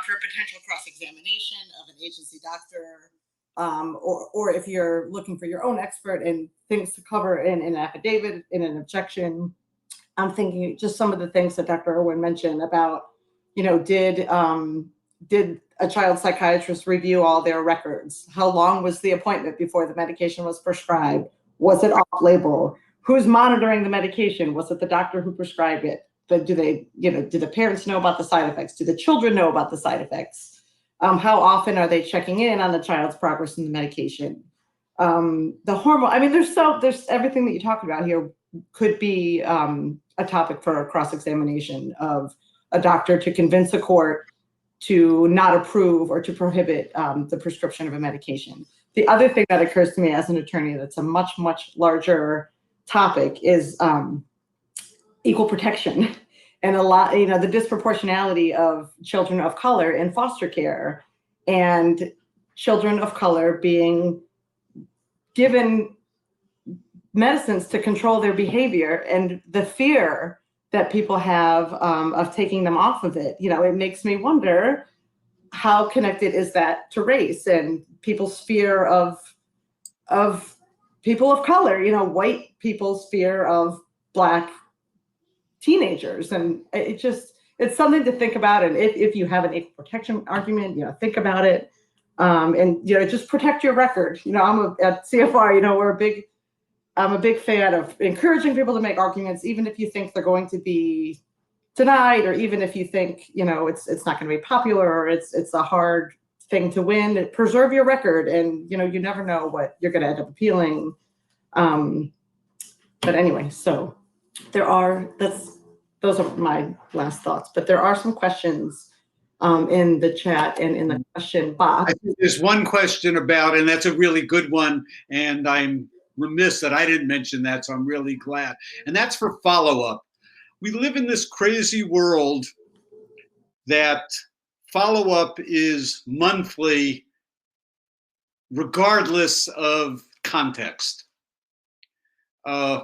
for potential cross-examination of an agency doctor, or if you're looking for your own expert and things to cover in an affidavit, in an objection. I'm thinking just some of the things that Dr. Irwin mentioned about, did a child psychiatrist review all their records? How long was the appointment before the medication was prescribed? Was it off-label? Who's monitoring the medication? Was it the doctor who prescribed it? But do the parents know about the side effects? Do the children know about the side effects? How often are they checking in on the child's progress in the medication? The hormone, there's everything that you talked about here could be a topic for a cross-examination of a doctor to convince a court to not approve or to prohibit the prescription of a medication. The other thing that occurs to me as an attorney that's a much, much larger topic is equal protection, and the disproportionality of children of color in foster care, and children of color being given medicines to control their behavior, and the fear that people have of taking them off of it. It makes me wonder, how connected is that to race and people's fear of people of color, white people's fear of Black teenagers. And it's something to think about. And if you have an equal protection argument, think about it. And just protect your record. At CFR, I'm a big fan of encouraging people to make arguments, even if you think they're going to be denied, or even if you think, it's not going to be popular, or it's a hard thing to win. Preserve your record, and you never know what you're going to end up appealing. But anyway, so those are my last thoughts. But there are some questions in the chat and in the question box. I think there's one question about, and that's a really good one, and I'm remiss that I didn't mention that, so I'm really glad. And that's for follow-up. We live in this crazy world that follow-up is monthly, regardless of context. And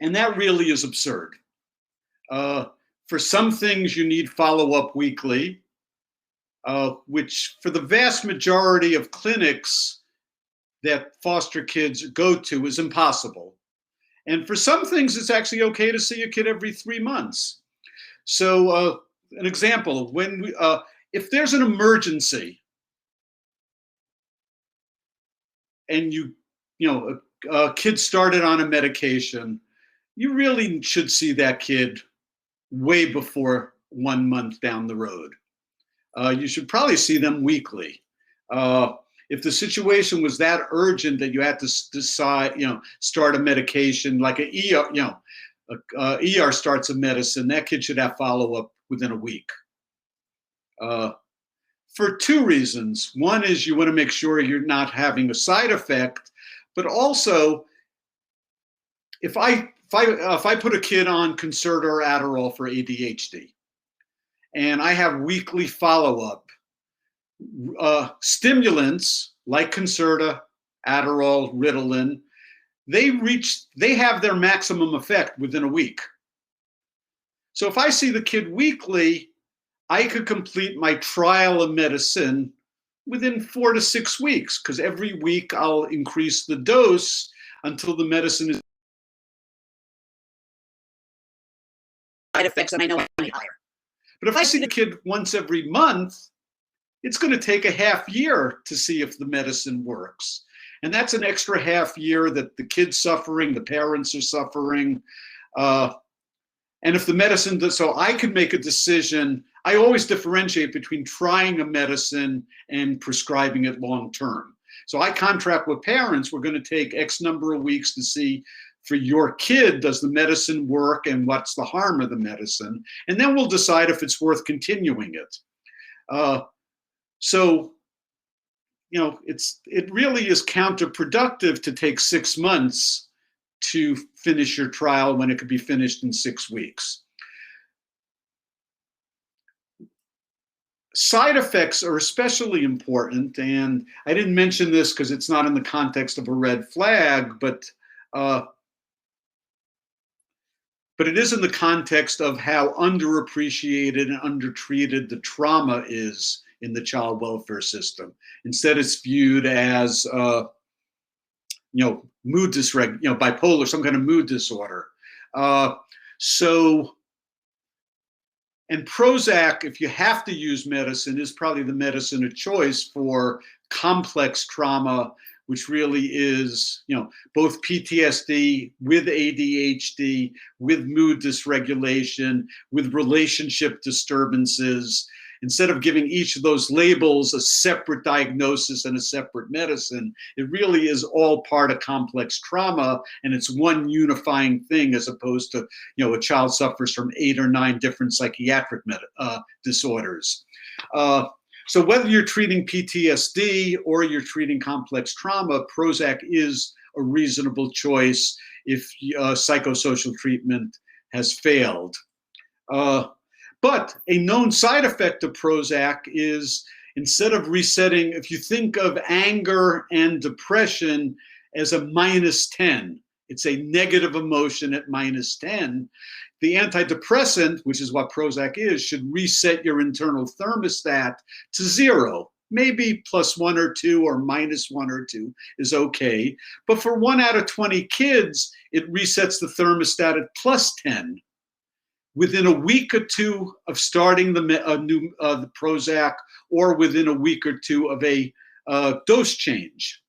that really is absurd. For some things, you need follow-up weekly, which for the vast majority of clinics, that foster kids go to is impossible. And for some things, it's actually okay to see a kid every 3 months. So an example, when if there's an emergency and a kid started on a medication, you really should see that kid way before 1 month down the road. You should probably see them weekly. If the situation was that urgent that you had to decide, start a medication like an ER, ER starts a medicine, that kid should have follow-up within a week. For two reasons. One is you want to make sure you're not having a side effect, but also if I put a kid on Concerta or Adderall for ADHD, and I have weekly follow-up, stimulants like Concerta, Adderall, Ritalin, they have their maximum effect within a week. So if I see the kid weekly, I could complete my trial of medicine within 4 to 6 weeks, because every week I'll increase the dose until the medicine is side effects, and I know it's higher. But if I see the kid once every month, it's going to take a half year to see if the medicine works. And that's an extra half year that the kid's suffering, the parents are suffering. And if the medicine does, so I could make a decision. I always differentiate between trying a medicine and prescribing it long term. So I contract with parents, we're going to take X number of weeks to see for your kid, does the medicine work and what's the harm of the medicine? And then we'll decide if it's worth continuing it. So, it really is counterproductive to take 6 months to finish your trial when it could be finished in 6 weeks. Side effects are especially important, and I didn't mention this because it's not in the context of a red flag, but it is in the context of how underappreciated and undertreated the trauma is in the child welfare system. Instead, it's viewed as, mood bipolar, some kind of mood disorder. And Prozac, if you have to use medicine, is probably the medicine of choice for complex trauma, which really is, both PTSD with ADHD, with mood dysregulation, with relationship disturbances. Instead of giving each of those labels a separate diagnosis and a separate medicine, it really is all part of complex trauma, and it's one unifying thing, as opposed to, a child suffers from 8 or 9 different psychiatric disorders. So whether you're treating PTSD or you're treating complex trauma, Prozac is a reasonable choice if psychosocial treatment has failed. But a known side effect of Prozac is, instead of resetting, if you think of anger and depression as a -10, it's a negative emotion at -10. The antidepressant, which is what Prozac is, should reset your internal thermostat to 0. Maybe +1 or 2 or -1 or 2 is okay. But for 1 out of 20 kids, it resets the thermostat at +10. Within a week or 2 of starting the Prozac, or within a week or 2 of a dose change.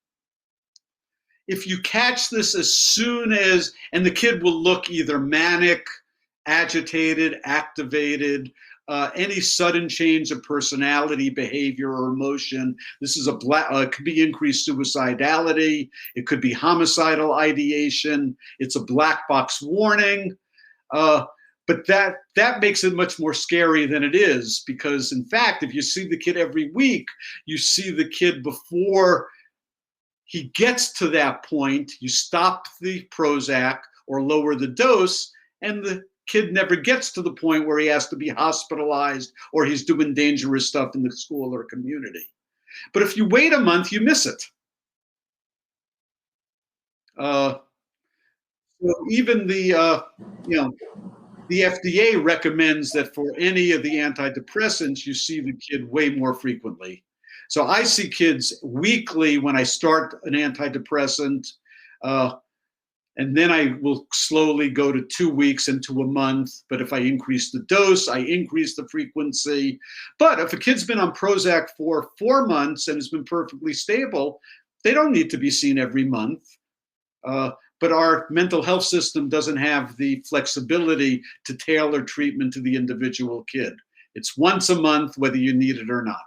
If you catch this as soon as, and the kid will look either manic, agitated, activated, any sudden change of personality, behavior, or emotion. This is it could be increased suicidality. It could be homicidal ideation. It's a black box warning. But that makes it much more scary than it is, because in fact, if you see the kid every week, you see the kid before he gets to that point, you stop the Prozac or lower the dose, and the kid never gets to the point where he has to be hospitalized or he's doing dangerous stuff in the school or community. But if you wait a month, you miss it. So even the FDA recommends that for any of the antidepressants, you see the kid way more frequently. So I see kids weekly when I start an antidepressant, and then I will slowly go to 2 weeks into a month. But if I increase the dose, I increase the frequency. But if a kid's been on Prozac for 4 months and has been perfectly stable, they don't need to be seen every month. But our mental health system doesn't have the flexibility to tailor treatment to the individual kid. It's once a month, whether you need it or not.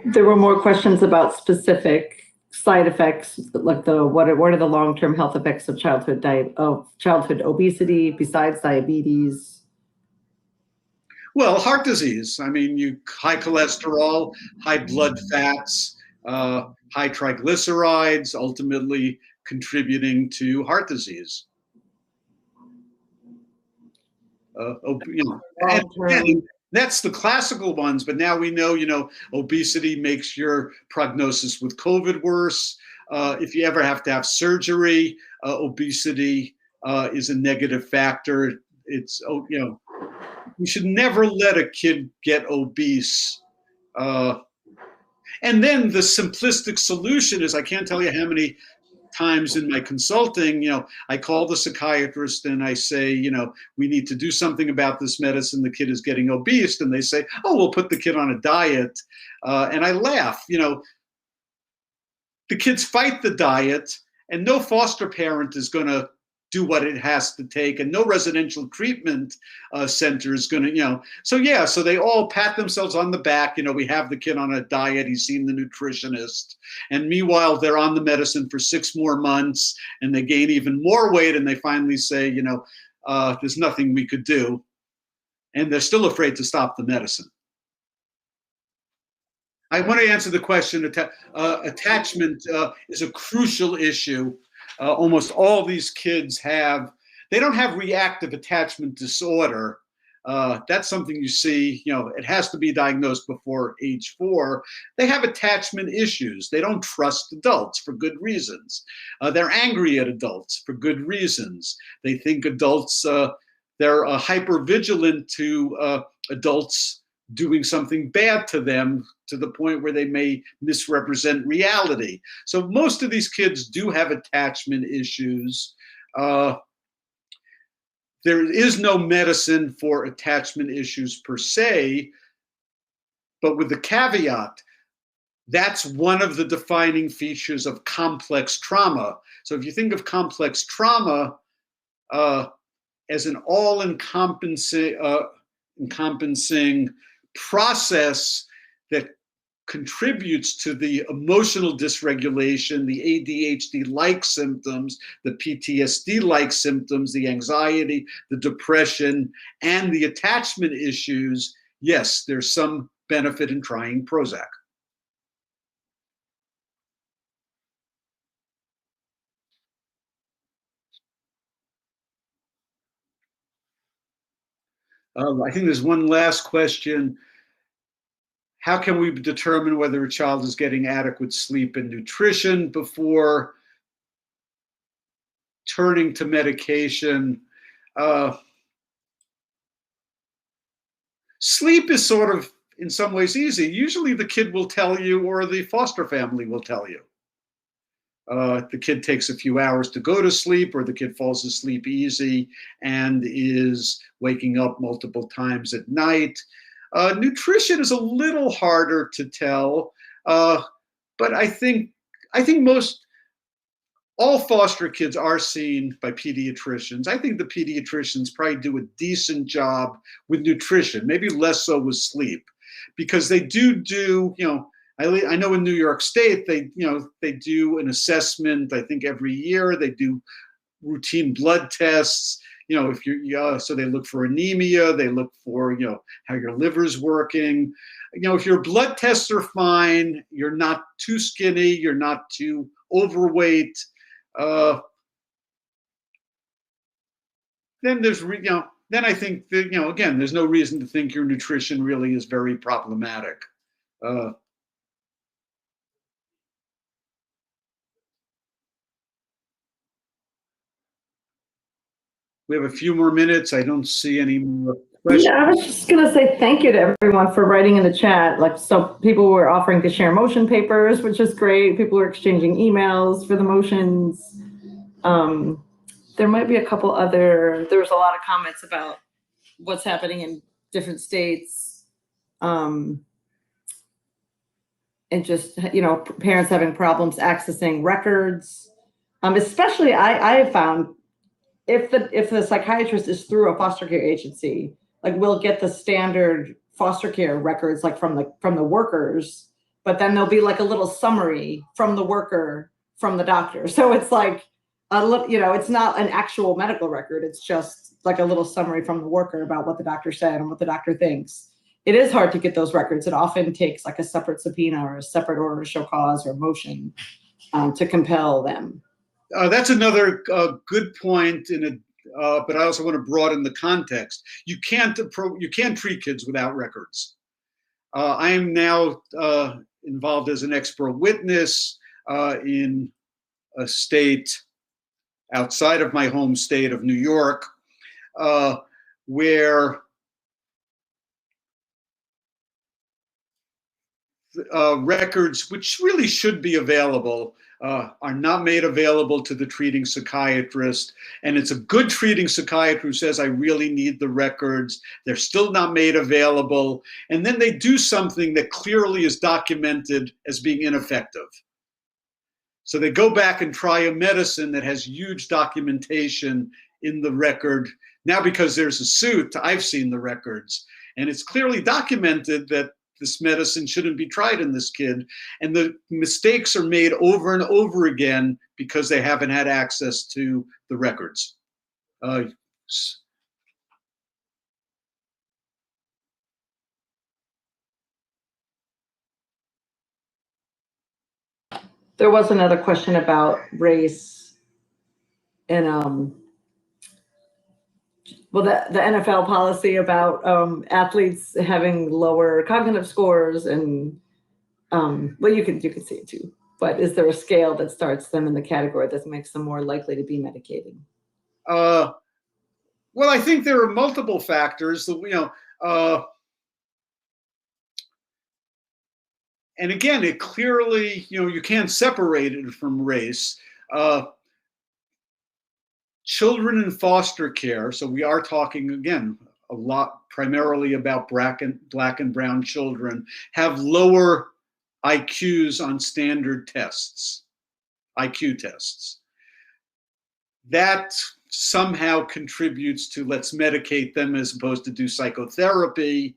There were more questions about specific side effects, like what are the long-term health effects of childhood obesity besides diabetes? Well, heart disease. I mean, high cholesterol, high blood fats, high triglycerides, ultimately contributing to heart disease. And that's the classical ones, but now we know, obesity makes your prognosis with COVID worse. If you ever have to have surgery, obesity is a negative factor. It's, you should never let a kid get obese. And then the simplistic solution is, I can't tell you how many times in my consulting, I call the psychiatrist and I say, we need to do something about this medicine. The kid is getting obese. And they say, oh, we'll put the kid on a diet. And I laugh, the kids fight the diet, and no foster parent is going to do what it has to take, and no residential treatment center is going to, so they all pat themselves on the back. We have the kid on a diet, he's seen the nutritionist, and meanwhile they're on the medicine for 6 more months and they gain even more weight, and they finally say, there's nothing we could do, and they're still afraid to stop the medicine. I want to answer the question. Attachment is a crucial issue. Almost all these kids they don't have reactive attachment disorder. That's something you see, it has to be diagnosed before age 4. They have attachment issues. They don't trust adults for good reasons. They're angry at adults for good reasons. They think adults, they're hypervigilant to adults doing something bad to them, to the point where they may misrepresent reality. So most of these kids do have attachment issues. There is no medicine for attachment issues per se, but with the caveat, that's one of the defining features of complex trauma. So if you think of complex trauma as an all-encompassing process that contributes to the emotional dysregulation, the ADHD-like symptoms, the PTSD-like symptoms, the anxiety, the depression, and the attachment issues, yes, there's some benefit in trying Prozac. I think there's one last question. How can we determine whether a child is getting adequate sleep and nutrition before turning to medication? Sleep is sort of, in some ways, easy. Usually the kid will tell you, or the foster family will tell you. The kid takes a few hours to go to sleep, or the kid falls asleep easy and is waking up multiple times at night. Nutrition is a little harder to tell, but I think all foster kids are seen by pediatricians. I think the pediatricians probably do a decent job with nutrition, maybe less so with sleep, because they do, I know in New York State, they do an assessment, I think every year. They do routine blood tests. If you're, so they look for anemia, they look for, how your liver's working. If your blood tests are fine, you're not too skinny, you're not too overweight, then there's, then I think that, again, there's no reason to think your nutrition really is very problematic. We have a few more minutes. I don't see any more Yeah, I was just gonna say thank you to everyone for writing in the chat. Like, some people were offering to share motion papers, which is great. People were exchanging emails for the motions. There might be a couple other. There was a lot of comments about what's happening in different states, and just, parents having problems accessing records. Especially, I have found, if the psychiatrist is through a foster care agency, like, we'll get the standard foster care records, like, from the workers, but then there'll be like a little summary from the worker from the doctor. So it's like it's not an actual medical record. It's just like a little summary from the worker about what the doctor said and what the doctor thinks. It is hard to get those records. It often takes like a separate subpoena or a separate order to show cause or motion to compel them. That's another good point but I also want to broaden the context. You can't treat kids without records. I am now involved as an expert witness in a state outside of my home state of New York, where records, which really should be available, are not made available to the treating psychiatrist. And it's a good treating psychiatrist who says, I really need the records. They're still not made available. And then they do something that clearly is documented as being ineffective. So they go back and try a medicine that has huge documentation in the record. Now, because there's a suit, I've seen the records, and it's clearly documented that this medicine shouldn't be tried in this kid. And the mistakes are made over and over again because they haven't had access to the records. There was another question about race and the NFL policy about athletes having lower cognitive scores, and you can see it too. But is there a scale that starts them in the category that makes them more likely to be medicated? Well, I think there are multiple factors that, and again, it clearly, you can't separate it from race. Children in foster care, so we are talking, again, a lot primarily about black and brown children, have lower IQs on standard tests, IQ tests. That somehow contributes to let's medicate them as opposed to do psychotherapy.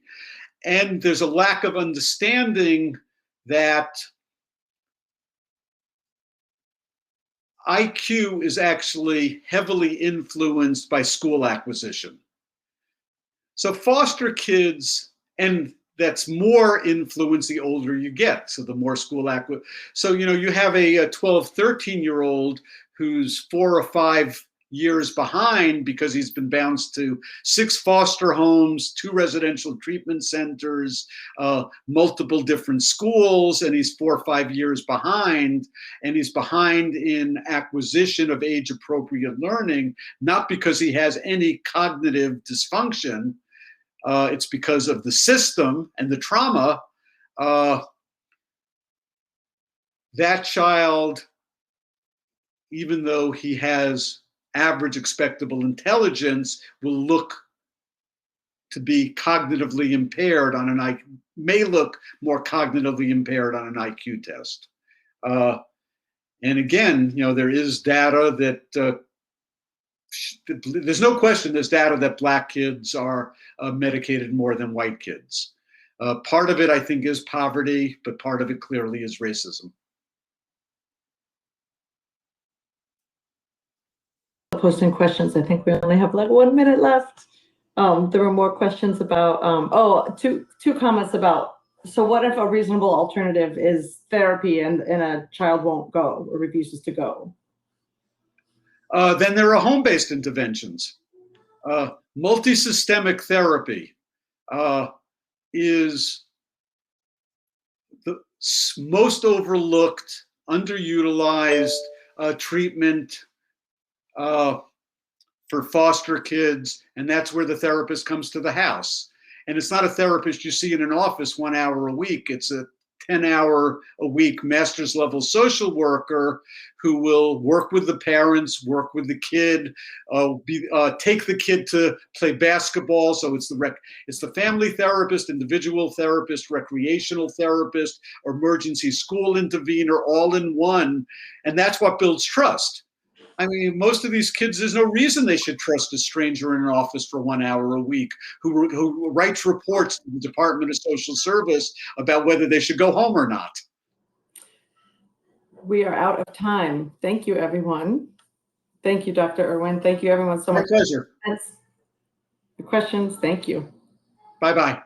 And there's a lack of understanding that IQ is actually heavily influenced by school acquisition. So foster kids, and that's more influence the older you get. So the more school acquisition. So, you have a 12, 13-year-old who's 4 or 5 years behind because he's been bounced to 6 foster homes, 2 residential treatment centers, multiple different schools, and he's 4 or 5 years behind. And he's behind in acquisition of age-appropriate learning, not because he has any cognitive dysfunction. It's because of the system and the trauma. That child, even though he has average expectable intelligence, will look to be cognitively impaired on may look more cognitively impaired on an IQ test. And again, there is data that there's no question there's data that black kids are medicated more than white kids. Part of it, I think, is poverty, but part of it clearly is racism. Posting questions. I think we only have like 1 minute left. There were more questions about, two comments about, so what if a reasonable alternative is therapy and a child won't go or refuses to go? Then there are home-based interventions. Multisystemic therapy is the most overlooked, underutilized treatment for foster kids, and that's where the therapist comes to the house. And it's not a therapist you see in an office 1 hour a week. It's a 10-hour-a-week master's level social worker who will work with the parents, work with the kid, take the kid to play basketball. So it's the family therapist, individual therapist, recreational therapist, emergency school intervener, all in one. And that's what builds trust. I mean, most of these kids, there's no reason they should trust a stranger in an office for 1 hour a week who writes reports to the Department of Social Service about whether they should go home or not. We are out of time. Thank you, everyone. Thank you, Dr. Irwin. Thank you, everyone, so much. My pleasure. The questions, thank you. Bye-bye.